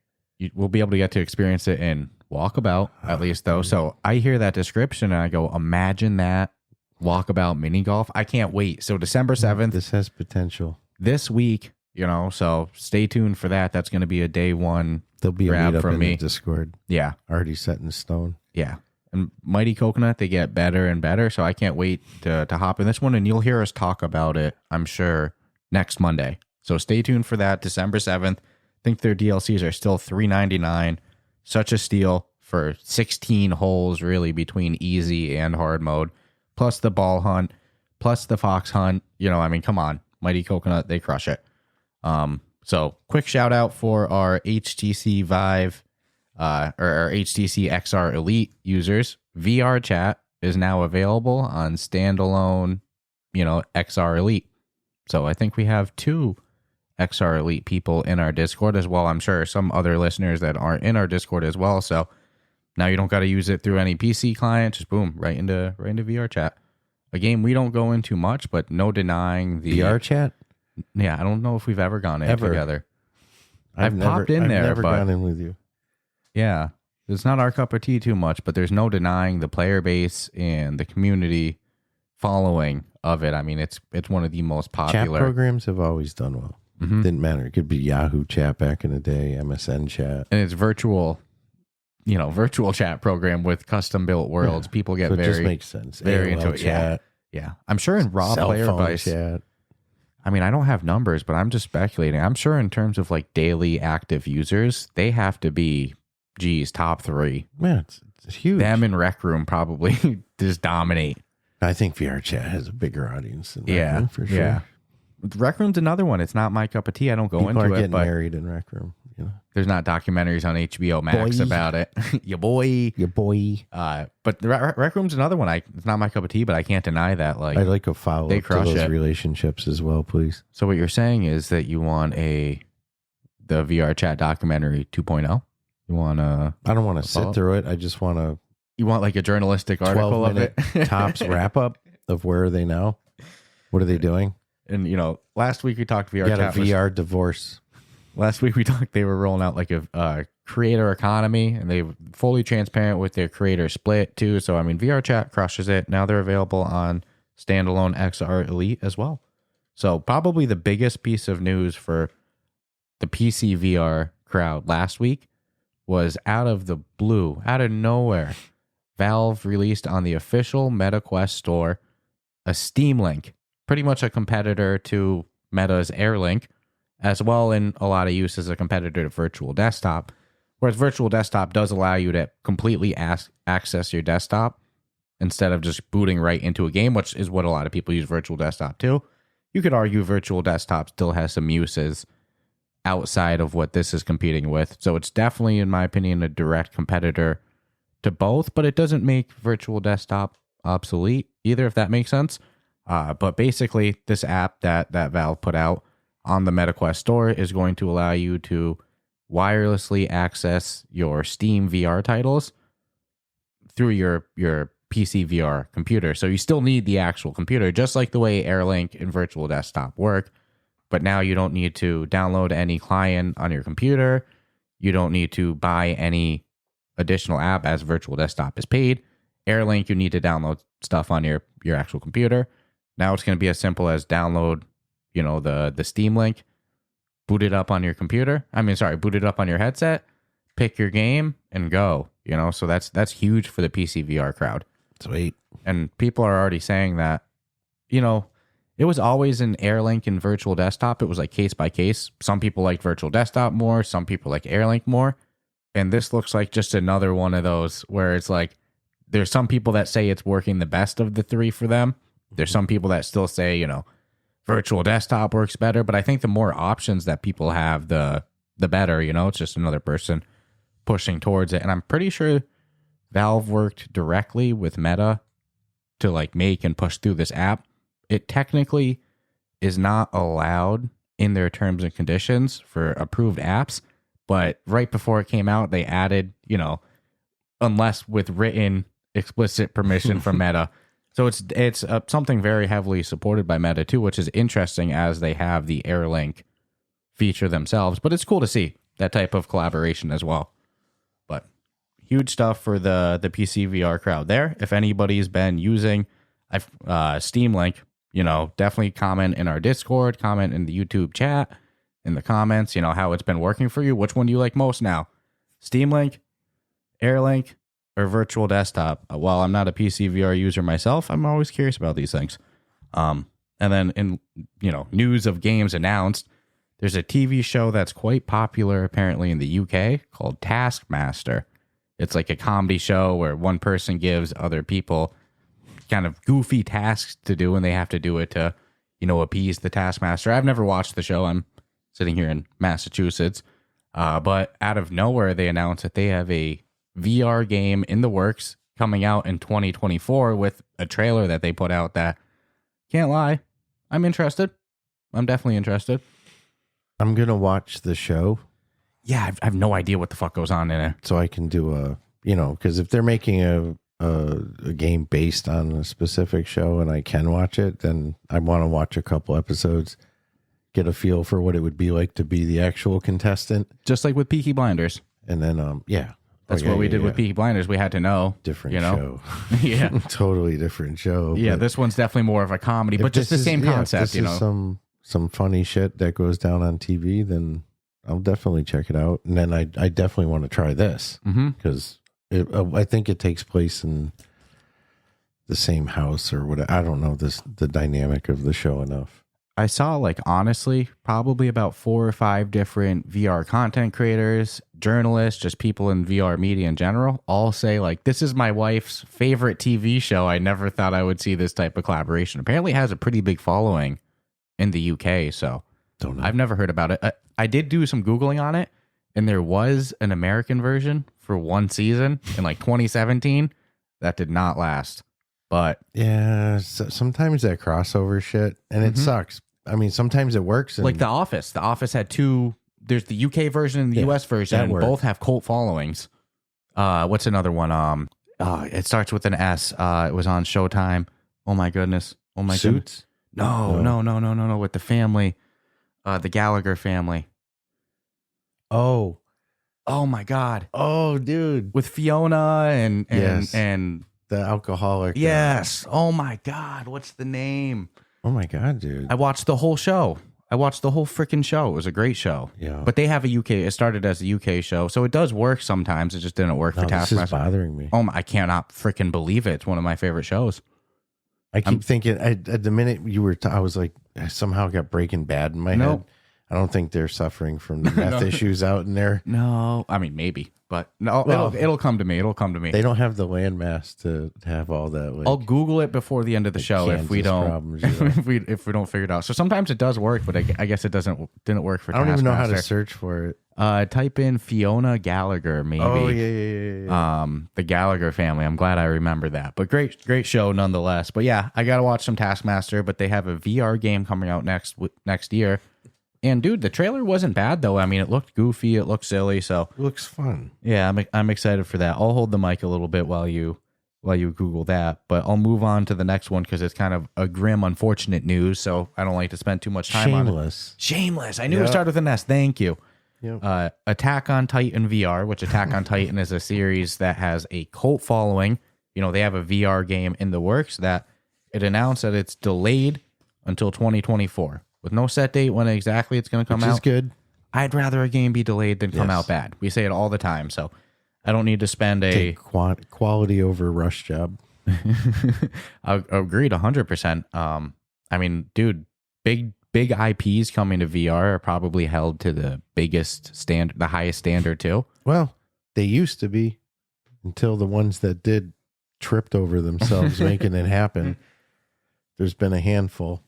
We'll be able to get to experience it in Walkabout, at least, though. So I hear that description and I go, imagine that Walkabout Mini Golf. I can't wait. So December 7th. This has potential. This week, so stay tuned for that. That's going to be a day one. There'll be a grab meetup from in me. the Discord. Yeah. Already set in stone. Yeah. And Mighty Coconut, they get better and better. So I can't wait to hop in this one. And you'll hear us talk about it, I'm sure, next Monday. So stay tuned for that, December 7th. I think their DLCs are still $3.99. Such a steal for 16 holes, really, between easy and hard mode. Plus the ball hunt, plus the fox hunt. Come on. Mighty Coconut, they crush it. So quick shout out for our HTC Vive or our HTC XR Elite users. VR chat is now available on standalone, XR Elite. So I think we have 2 XR Elite people in our Discord as well. I'm sure some other listeners that aren't in our Discord as well. So now you don't got to use it through any PC client. Just boom, right into VR chat. A game we don't go into much, but no denying the VR chat. Yeah, I don't know if we've ever gone in together. I've never gone in with you. Yeah, it's not our cup of tea too much, but there's no denying the player base and the community following of it. I mean, it's one of the most popular. Chat programs have always done well. Didn't matter. It could be Yahoo chat back in the day, MSN chat. And it's virtual chat program with custom built worlds. Yeah. People get so it very, just makes sense. very AOL into it. Chat, yeah. I'm sure in raw cell player phone base. Chat. I mean, I don't have numbers, but I'm just speculating. I'm sure in terms of like daily active users, they have to be, top 3. Yeah, it's huge. Them and Rec Room probably just dominate. I think VR chat has a bigger audience than Rec Room, for sure. Yeah. Rec Room's another one. It's not my cup of tea. I don't go People into are it. getting But married in Rec Room. there's not documentaries on HBO Max about it. Your boy. But the Rec Room's another one. It's not my cup of tea, but I can't deny that. Like, I'd like a follow they up to crush those it. relationships as well, please. So what you're saying is that you want the VR chat documentary 2.0? You want I don't want to sit through it. I just want to. You want like a journalistic article of it? Tops wrap up of where are they now? What are they doing? And last week we talked VR got chat. a VR divorce. Last week we talked. They were rolling out like a creator economy, and they're fully transparent with their creator split too. So I mean, VR chat crushes it. Now they're available on standalone XR Elite as well. So probably the biggest piece of news for the PCVR crowd last week was out of the blue, out of nowhere, Valve released on the official MetaQuest store a Steam Link, pretty much a competitor to Meta's Air Link, as well in a lot of use as a competitor to Virtual Desktop. Whereas Virtual Desktop does allow you to completely access your desktop instead of just booting right into a game, which is what a lot of people use Virtual Desktop to. You could argue Virtual Desktop still has some uses outside of what this is competing with. So it's definitely, in my opinion, a direct competitor to both, but it doesn't make Virtual Desktop obsolete either, if that makes sense. But basically, this app that Valve put out on the MetaQuest store is going to allow you to wirelessly access your Steam VR titles through your PCVR computer. So you still need the actual computer, just like the way AirLink and Virtual Desktop work. But now you don't need to download any client on your computer. You don't need to buy any additional app, as Virtual Desktop is paid. AirLink, you need to download stuff on your actual computer. Now it's going to be as simple as download, the Steam Link, boot it up on your computer. Boot it up on your headset, pick your game, and go. So that's huge for the PCVR crowd. Sweet. And people are already saying that, it was always an AirLink and Virtual Desktop. It was like case by case. Some people like Virtual Desktop more. Some people like AirLink more. And this looks like just another one of those where it's like, there's some people that say it's working the best of the three for them. There's some people that still say, Virtual Desktop works better. But I think the more options that people have, the better. It's just another person pushing towards it. And I'm pretty sure Valve worked directly with Meta to like make and push through this app. It technically is not allowed in their terms and conditions for approved apps, but right before it came out, they added, unless with written explicit permission from Meta. So it's something very heavily supported by Meta too, which is interesting as they have the AirLink feature themselves. But it's cool to see that type of collaboration as well. But huge stuff for the PC VR crowd there. If anybody's been using Steam Link, definitely comment in our Discord, comment in the YouTube chat, in the comments, how it's been working for you. Which one do you like most now? Steam Link, AirLink, or Virtual Desktop? While I'm not a PC VR user myself, I'm always curious about these things. And then in, news of games announced, there's a TV show that's quite popular apparently in the UK called Taskmaster. It's like a comedy show where one person gives other people kind of goofy tasks to do, and they have to do it to, appease the taskmaster. I've never watched the show. I'm sitting here in Massachusetts. But out of nowhere, they announced that they have a VR game in the works coming out in 2024 with a trailer that they put out that, can't lie, I'm interested. I'm definitely interested. I'm going to watch the show. Yeah, I have no idea what the fuck goes on in it. So I can do because if they're making a game based on a specific show and I can watch it, then I want to watch a couple episodes, get a feel for what it would be like to be the actual contestant. Just like with Peaky Blinders. And then, That's what we did with Peaky Blinders. We had to know. Different show. Yeah. Totally different show. Yeah, this one's definitely more of a comedy, but just the same concept, if this is some funny shit that goes down on TV, then I'll definitely check it out. And then I definitely want to try this because I think it takes place in the same house or what. I don't know the dynamic of the show enough. I saw honestly, probably about 4 or 5 different VR content creators, journalists, just people in VR media in general, all say this is my wife's favorite TV show. I never thought I would see this type of collaboration. Apparently it has a pretty big following in the UK. So don't know. I've never heard about it. I did do some Googling on it, and there was an American version for one season in 2017 that did not last. But yeah, sometimes that crossover shit, and it sucks. I mean, sometimes it works. Like The Office. The Office had 2. There's the UK version and the US version, and both have cult followings. What's another one? It starts with an S. It was on Showtime. Oh my goodness. Suits? No. With the family, the Gallagher family. Oh, Oh my God. Oh, dude. With Fiona and Yes. and The alcoholic. yes. Oh my God. What's the name? Oh, my God, dude. I watched the whole show. I watched the whole freaking show. It was a great show. Yeah. But they have a UK. It started as a UK show, so it does work sometimes. It just didn't work for No, this is Taskmaster. bothering me. Oh, I cannot freaking believe it. It's one of my favorite shows. I keep thinking, at the minute you were, I was like, I somehow got Breaking Bad in my head. I don't think they're suffering from the meth issues out in there. No, I mean maybe, but no, Well, it'll come to me. It'll come to me. They don't have the landmass to have all that. Like, I'll Google it before the end of the show if we Kansas don't problems, you know. if we don't figure it out. So sometimes it does work, but I guess it didn't work for. I don't even know how to Taskmaster. search for it. Type in Fiona Gallagher, maybe. Oh yeah. The Gallagher family. I'm glad I remember that. But great show nonetheless. But yeah, I gotta watch some Taskmaster. But they have a VR game coming out next year. And dude, the trailer wasn't bad though. I mean, it looked goofy, it looked silly. So Looks fun. yeah, I'm excited for that. I'll hold the mic a little bit while you Google that. But I'll move on to the next one because it's kind of a grim, unfortunate news. So I don't like to spend too much time on it. Shameless. I knew it started with an S. Thank you. Yep. Attack on Titan VR, which Attack on Titan is a series that has a cult following. You know, they have a VR game in the works that it announced that it's delayed until 2024 with no set date when exactly it's going to come out. Which is good. I'd rather a game be delayed than come Yes. out bad. We say it all the time, so I don't need to spend Take quality over rush job. I agreed 100%. I mean, dude, big IPs coming to VR are probably held to the the highest standard too. Well, they used to be until the ones that did tripped over themselves making it happen. There's been a handful,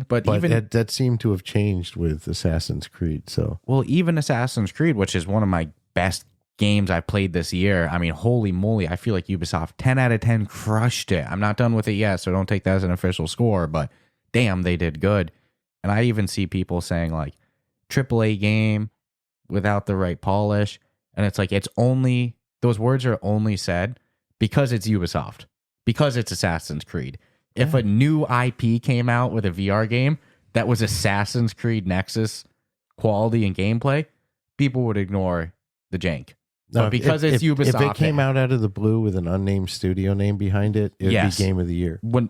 But even that seemed to have changed with Assassin's Creed. So, well, even Assassin's Creed, which is one of my best games I played this year. I mean, holy moly, I feel like Ubisoft 10 out of 10 crushed it. I'm not done with it yet, so don't take that as an official score, but damn, they did good. And I even see people saying like AAA game without the right polish. And it's like, those words are only said because it's Ubisoft, because it's Assassin's Creed. If a new IP came out with a VR game that was Assassin's Creed Nexus quality and gameplay, people would ignore the jank. But because it's Ubisoft. If it came out of the blue with an unnamed studio name behind it, it would be Game of the Year. When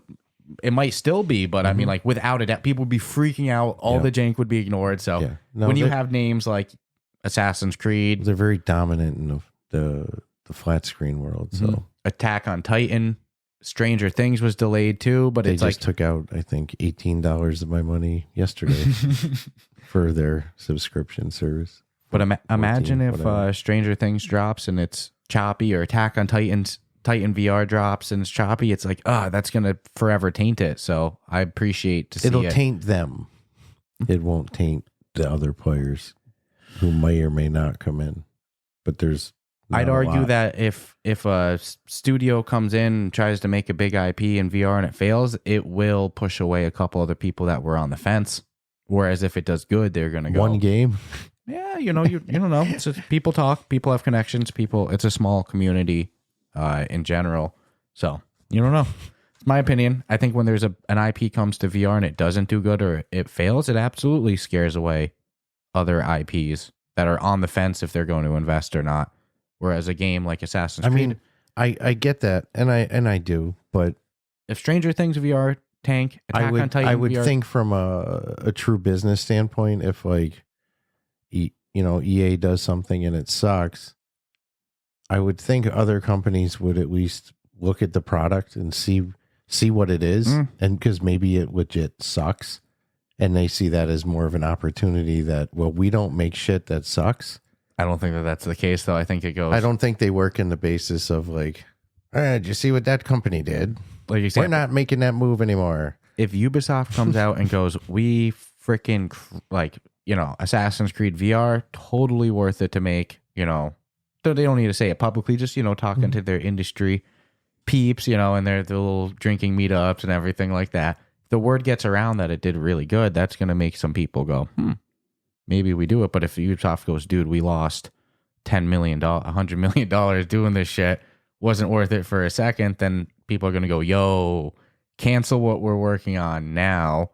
it might still be, but I mean, like without a doubt, people would be freaking out. All the jank would be ignored. So when you have names like Assassin's Creed, they're very dominant in the flat screen world. So Attack on Titan, Stranger Things was delayed too, but they it's just like took out, I think, $18 of my money yesterday for their subscription service. But imagine if whatever. Stranger Things drops and it's choppy, or Attack on Titan VR drops and it's choppy. It's like, that's gonna forever taint it. So I appreciate to see It'll it. taint them. It won't taint the other players who may or may not come in. But there's I'd not a argue lot. that if a studio comes in and tries to make a big IP in VR and it fails, it will push away a couple other people that were on the fence. Whereas if it does good, they're gonna go one game. Yeah, you don't know. It's just, people talk, people have connections, it's a small community in general. So you don't know. It's my opinion. I think when there's an IP comes to VR and it doesn't do good or it fails, it absolutely scares away other IPs that are on the fence if they're going to invest or not. Whereas a game like Assassin's Creed, I mean, I get that, and I do, but if Stranger Things VR tank, Attack on Titan I would VR, think from a true business standpoint, if like EA does something and it sucks, I would think other companies would at least look at the product and see what it is, and because maybe it legit sucks, and they see that as more of an opportunity that, well, we don't make shit that sucks. I don't think that's the case, though. I think it goes. I don't think they work in the basis of like, all right, did you see what that company did? Like you said, We're not making that move anymore. If Ubisoft comes out and goes, we freaking Assassin's Creed VR, totally worth it to make, though they don't need to say it publicly, just, talking to their industry peeps, and their little drinking meetups and everything like that. The word gets around that it did really good. That's going to make some people go, maybe we do it. But if Ubisoft goes, dude, we lost $10 million, $100 million doing this shit, wasn't worth it for a second, then people are going to go, yo, cancel what we're working on now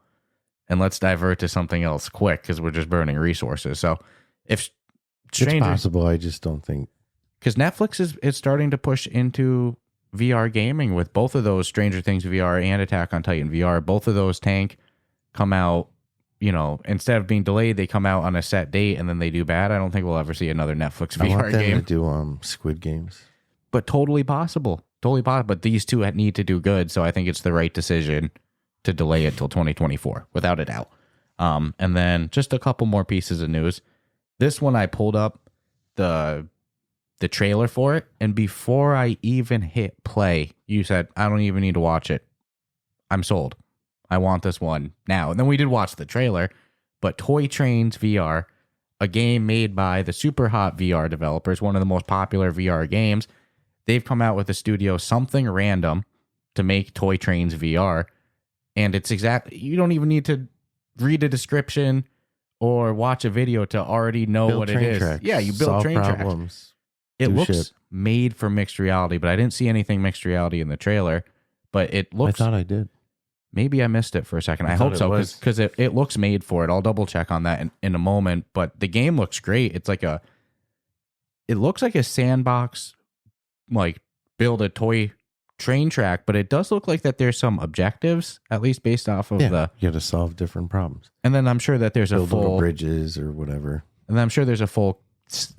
and let's divert to something else quick because we're just burning resources. So if It's possible. I just don't think. Because Netflix is starting to push into VR gaming with both of those, Stranger Things VR and Attack on Titan VR. Both of those come out, instead of being delayed, they come out on a set date and then they do bad. I don't think we'll ever see another Netflix VR I want them game. to do Squid Games. But totally possible. Totally possible. But these two need to do good, so I think it's the right decision to delay it till 2024, without a doubt. And then just a couple more pieces of news. This one I pulled up the trailer for it, and before I even hit play, you said, I don't even need to watch it. I'm sold. I want this one now. And then we did watch the trailer, but Toy Trains VR, a game made by the Super Hot VR developers, one of the most popular VR games, they've come out with a studio, Something Random, to make Toy Trains VR. And it's you don't even need to read a description or watch a video to already know build what it is. Tracks, Yeah, you build solve train problems, tracks. It looks shit. made for mixed reality, but I didn't see anything mixed reality in the trailer. But it looks. I thought I did. Maybe I missed it for a second. I hope so, because it looks made for it. I'll double check on that in a moment. But the game looks great. It's like it looks like a sandbox, like build a toy train track, but it does look like that there's some objectives, at least based off of you got to solve different problems. And then I'm sure that there's build a full little bridges or whatever. And then I'm sure there's a full,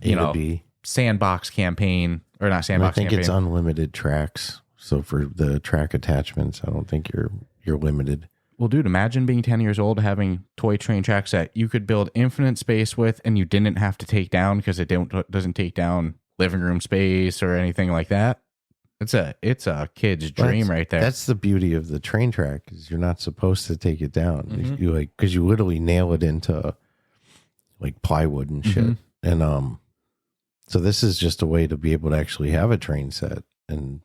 B. sandbox campaign, or not sandbox campaign. I think it's unlimited tracks. So for the track attachments, I don't think you're limited. Well, dude, imagine being 10 years old, having toy train tracks that you could build infinite space with, and you didn't have to take down because it doesn't take down living room space or anything like that. It's a kid's dream right there. That's the beauty of the train track, is you're not supposed to take it down. Mm-hmm. You because you literally nail it into like plywood and shit. Mm-hmm. And so this is just a way to be able to actually have a train set and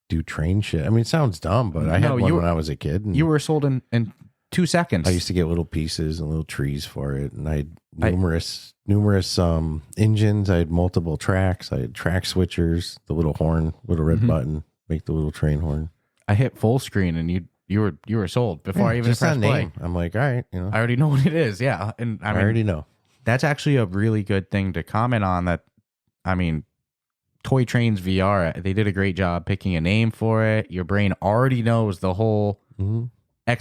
do train shit. I mean, it sounds dumb, but I had one when I was a kid. And you were sold in 2 seconds. I used to get little pieces and little trees for it, and I had numerous engines. I had multiple tracks. I had track switchers, the little horn, little red button, make the little train horn. I hit full screen, and you were sold before I even pressed play. I'm like, all right, I already know what it is. Yeah, and I already know. That's actually a really good thing to comment on. That, I mean, Toy Trains VR, they did a great job picking a name for it. Your brain already knows the whole what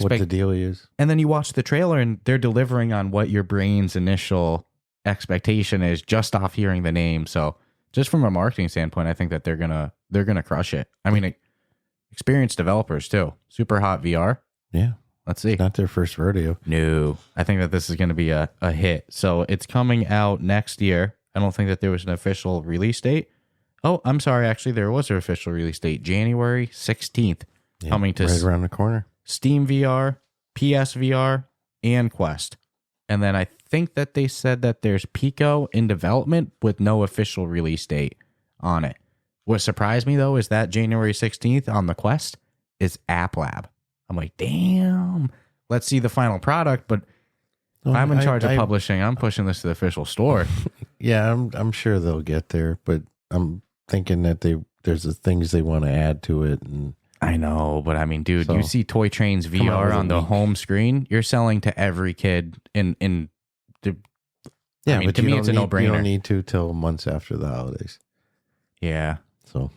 the deal is. And then you watch the trailer and they're delivering on what your brain's initial expectation is just off hearing the name. So just from a marketing standpoint, I think that they're gonna crush it. I mean, experienced developers too. Super Hot VR. Yeah. Let's see. It's not their first rodeo. No. I think that this is going to be a hit. So it's coming out next year. I don't think that there was an official release date. Oh, I'm sorry. Actually, there was an official release date. January 16th. Coming to right around the corner. Steam VR, PSVR, and Quest. And then I think that they said that there's Pico in development with no official release date on it. What surprised me, though, is that January 16th on the Quest is App Lab. I'm like, damn, let's see the final product. But if I'm in charge of publishing, I'm pushing this to the official store. Yeah, I'm sure they'll get there, but I'm thinking that there's the things they want to add to it. And I know, but I mean, dude, you see Toy Trains VR on the home screen, you're selling to every kid in the. Yeah, I mean, but to me, it's a no-brainer. You don't need to till months after the holidays. Yeah. So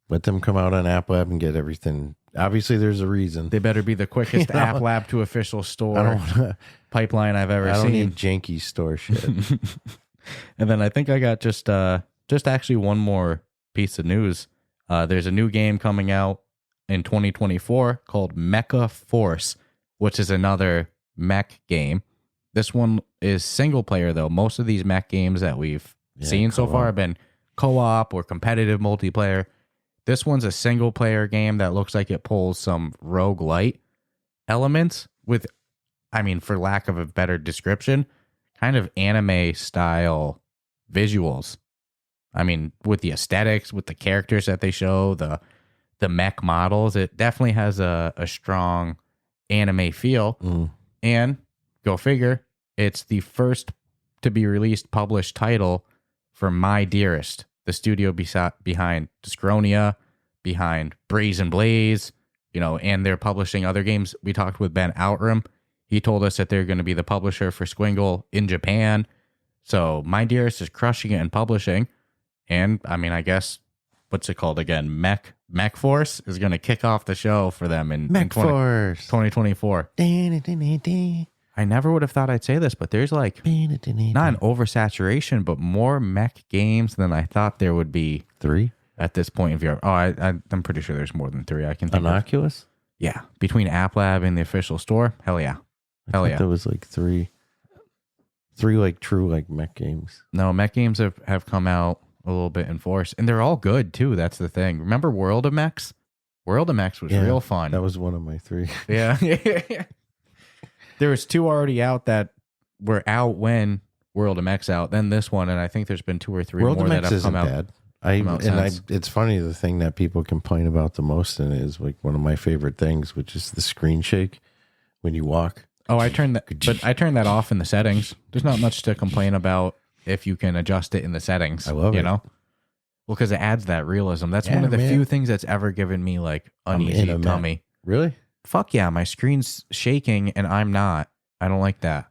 let them come out on App Lab and get everything. Obviously, there's a reason. They better be the quickest App Lab to official store pipeline I've ever seen. I don't need janky store shit. And then I think I got just actually one more piece of news. There's a new game coming out in 2024 called Mecha Force, which is another mech game. This one is single player, though. Most of these mech games that we've seen so far have been co-op or competitive multiplayer. This one's a single player game that looks like it pulls some roguelite elements with, I mean, for lack of a better description, kind of anime style visuals. I mean, with the aesthetics, with the characters that they show, the mech models, it definitely has a strong anime feel. And go figure, it's the first to be released published title for My Dearest, the studio behind Dyschronia, behind Brazen Blaze, and they're publishing other games. We talked with Ben Outram. He told us that they're going to be the publisher for Squingle in Japan. So My Dearest is crushing it in publishing. And I mean, I guess, what's it called again? Mech Force is going to kick off the show for them in 2024. I never would have thought I'd say this, but there's like not an oversaturation, but more mech games than I thought there would be. 3 at this point in VR. Oh, I'm pretty sure there's more than 3. I can think on Oculus. Yeah, between App Lab and the official store. Hell yeah, I thought there was like 3 like true like mech games. No, mech games have come out a little bit in force, and they're all good too. That's the thing. Remember World of Mechs? World of Mechs was real fun. That was one of my 3. Yeah. There was 2 already out that were out when World of Mechs out. Then this one, and I think there's been 2 or 3 World more of that Mechs have come out. Bad. It's funny. The thing that people complain about the most in it is like one of my favorite things, which is the screen shake when you walk. Oh, I turned that off in the settings. There's not much to complain about if you can adjust it in the settings. I love it. You know, well, because it adds that realism. That's one of the few things that's ever given me like uneasy tummy. Really? Fuck yeah, my screen's shaking and I'm not. I don't like that.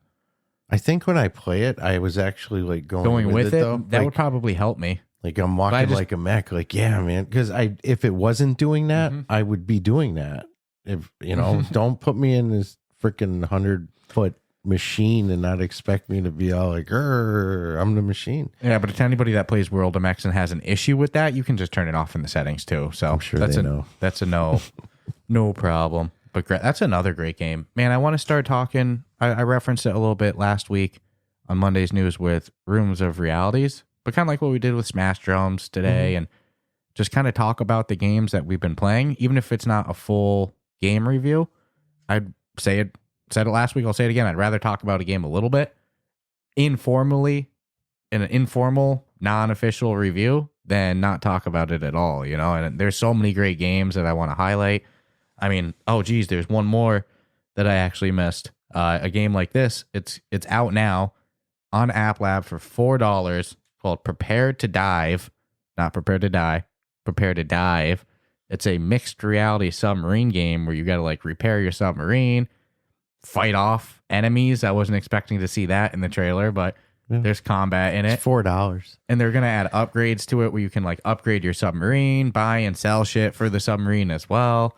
I think when I play it, I was actually like going with it though. That would probably help me. Like I'm walking like a mech. Like, yeah, man. Because if it wasn't doing that, I would be doing that. If don't put me in this freaking 100-foot machine and not expect me to be all like, I'm the machine. Yeah, but to anybody that plays World of Mechs and has an issue with that, you can just turn it off in the settings too. So I'm sure that's they know. That's a no, no problem. But that's another great game. Man, I want to start talking. I referenced it a little bit last week on Monday's news with Rooms of Realities, but kind of like what we did with Smash Drums today, and just kind of talk about the games that we've been playing, even if it's not a full game review. I'd said it last week, I'll say it again. I'd rather talk about a game a little bit informally in an informal, non-official review than not talk about it at all, And there's so many great games that I want to highlight. I mean, there's one more that I actually missed. A game like this, it's out now on App Lab for $4 called Prepare to Dive. Not Prepare to Die, Prepare to Dive. It's a mixed reality submarine game where you got to like repair your submarine, fight off enemies. I wasn't expecting to see that in the trailer, but there's combat in it. It's $4. And they're going to add upgrades to it where you can like upgrade your submarine, buy and sell shit for the submarine as well.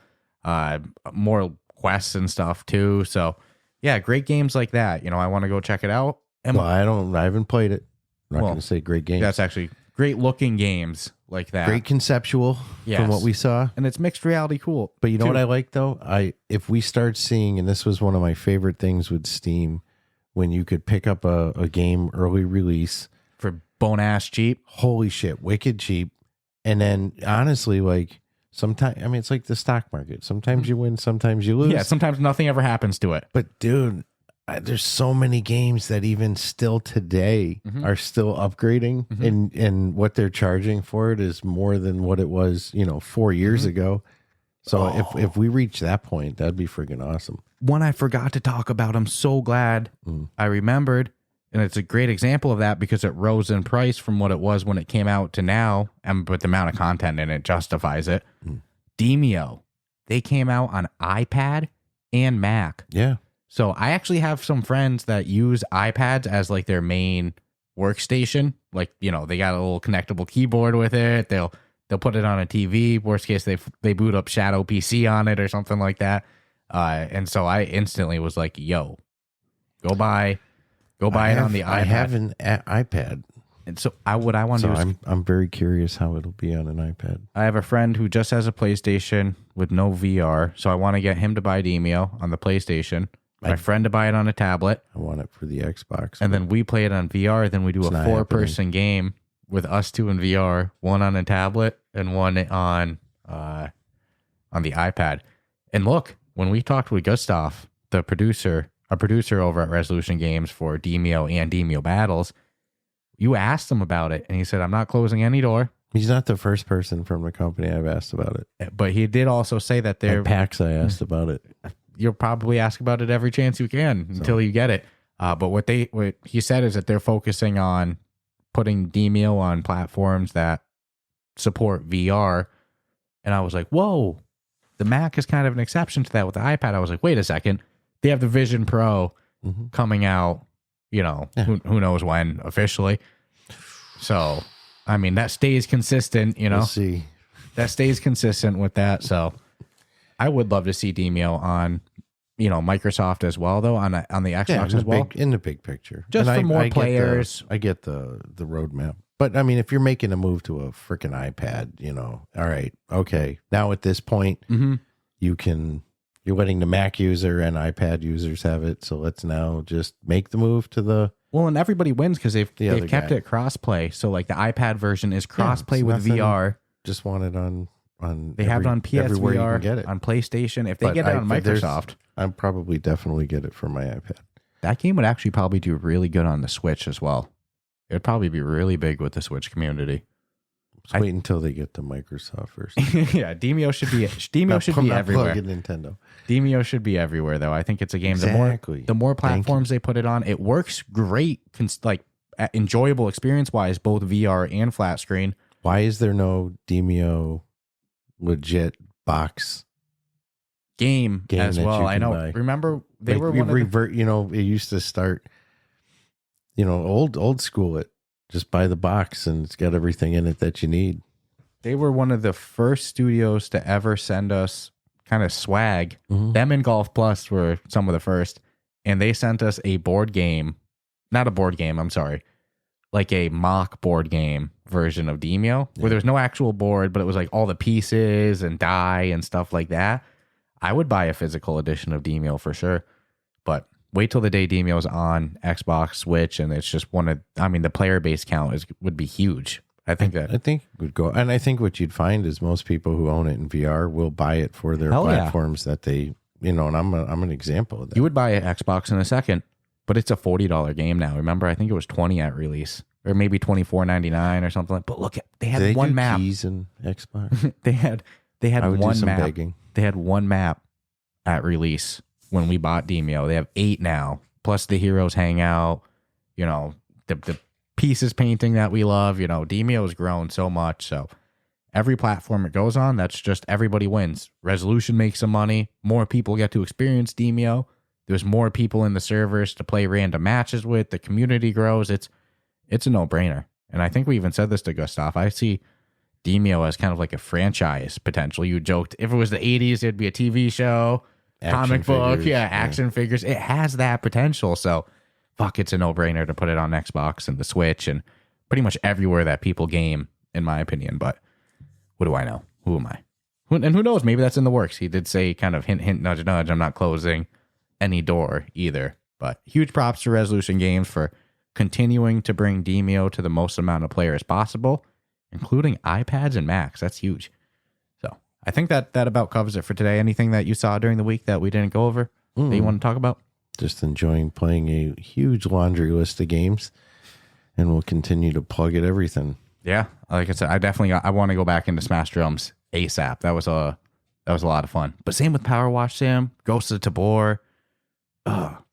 More quests and stuff too. So yeah, great games like that. I want to go check it out. And I haven't played it. I'm not going to say great games. That's actually great looking games like that. Great conceptual from what we saw. And it's mixed reality cool. But you know what I like though? If we start seeing, and this was one of my favorite things with Steam, when you could pick up a game early release for bone ass cheap. Holy shit, wicked cheap. And then honestly, like sometimes, I mean, it's like the stock market. Sometimes you win, sometimes you lose. Yeah, sometimes nothing ever happens to it. But dude, there's so many games that even still today are still upgrading, and what they're charging for it is more than what it was, 4 years ago. So if we reach that point, that'd be freaking awesome. One I forgot to talk about. I'm so glad I remembered. And it's a great example of that because it rose in price from what it was when it came out to now. But the amount of content in it justifies it. Demio. They came out on iPad and Mac. Yeah. So I actually have some friends that use iPads as like their main workstation. Like, they got a little connectable keyboard with it. They'll put it on a TV. Worst case, they boot up Shadow PC on it or something like that. And so I instantly was like, yo, go buy it on the iPad. I have an iPad. And so I want to do I'm very curious how it'll be on an iPad. I have a friend who just has a PlayStation with no VR. So I want to get him to buy Demio on the PlayStation. My friend to buy it on a tablet. I want it for the Xbox. And then we play it on VR. Then we do a 4-person game with us 2 in VR, one on a tablet and one on the iPad. And look, when we talked with Gustav, a producer over at Resolution Games for Demio and Demio Battles, you asked him about it, and he said, I'm not closing any door. He's not the first person from the company I've asked about it. But he did also say that they're... At PAX, I asked about it. You'll probably ask about it every chance you can until you get it. But what he said is that they're focusing on putting Demio on platforms that support VR. And I was like, whoa, the Mac is kind of an exception to that with the iPad. I was like, wait a second. They have the Vision Pro coming out Who knows when officially. So, I mean, that stays consistent, We'll see. That stays consistent with that. So I would love to see Demio on, Microsoft as well, though, on the Xbox as well. In the big picture. Just for more players. I get the roadmap. But I mean, if you're making a move to a freaking iPad, all right, okay. Now at this point, you're letting the Mac user and iPad users have it. So let's now just make the move to the. Well, and everybody wins because they've kept it crossplay. So like the iPad version is crossplay with VR. Just want it on they have it on everywhere you PSVR, can get it. on PlayStation. If they get it on Microsoft, I'll probably definitely get it for my iPad. That game would actually probably do really good on the Switch as well. It would probably be really big with the Switch community. Just wait until they get to Microsoft first. Yeah, Demio should be everywhere. Nintendo. Demio should be everywhere, though. I think it's a game. Exactly. The more platforms they put it on, it works great. Enjoyable experience wise, both VR and flat screen. Why is there no Demio legit box game as well? I know. Buy? Remember they were revert. It used to start. Old school it. Just buy the box and it's got everything in it that you need. They were one of the first studios to ever send us kind of swag. Mm-hmm. Them and Golf Plus were some of the first. And they sent us a board game. Not a board game, I'm sorry. Like a mock board game version of Demio, where there's no actual board, but it was like all the pieces and die and stuff like that. I would buy a physical edition of Demio for sure. But wait till the day Demio's on Xbox, Switch, and it's just the player base count would be huge. I think it would go, and I think what you'd find is most people who own it in VR will buy it for their platforms that they, and I'm an example of that. You would buy an Xbox in a second, but it's a $40 game now. Remember, I think it was $20 at release, or maybe $24.99 or something. But look, they had one map. Keys in Xbox. they had I would one do some map. begging. They had one map at release. When we bought Demio, they have 8 now, plus the Heroes Hangout, the pieces painting that we love. Demio has grown so much. So every platform it goes on, that's just everybody wins. Resolution makes some money. More people get to experience Demio. There's more people in the servers to play random matches with. The community grows. It's a no-brainer. And I think we even said this to Gustav. I see Demio as kind of like a franchise potential. You joked if it was the 80s, it'd be a TV show. Comic book, action figures. It has that potential. So, it's a no-brainer to put it on Xbox and the Switch and pretty much everywhere that people game, in my opinion. But what do I know? Who am I? And who knows? Maybe that's in the works. He did say kind of hint, hint, nudge, nudge. I'm not closing any door either. But huge props to Resolution Games for continuing to bring Demio to the most amount of players possible, including iPads and Macs. That's huge. I think that about covers it for today. Anything that you saw during the week that we didn't go over that you want to talk about? Just enjoying playing a huge laundry list of games, and we'll continue to plug at everything. Yeah, like I said, I want to go back into Smash Drums ASAP. That was a lot of fun. But same with Power Wash Sim, Ghosts of Tabor,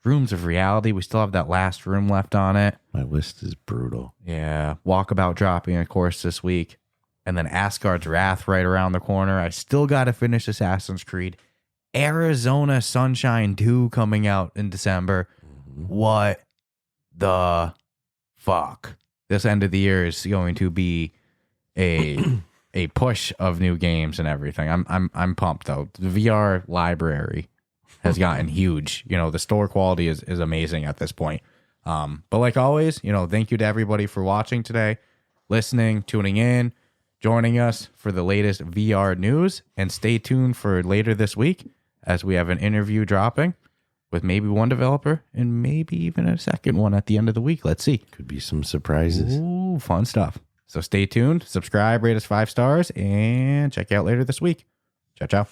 Rooms of Reality. We still have that last room left on it. My list is brutal. Yeah, Walkabout dropping, of course, this week. And then Asgard's Wrath right around the corner. I still got to finish Assassin's Creed. Arizona Sunshine 2 coming out in December. What the fuck? This end of the year is going to be a push of new games and everything. I'm pumped though. The VR library has gotten huge. The store quality is amazing at this point. But like always, thank you to everybody for watching today, listening, tuning in, joining us for the latest VR news, and stay tuned for later this week as we have an interview dropping with maybe one developer and maybe even a second one at the end of the week. Let's see. Could be some surprises. Ooh, fun stuff. So stay tuned, subscribe, rate us 5 stars, and check you out later this week. Ciao, ciao.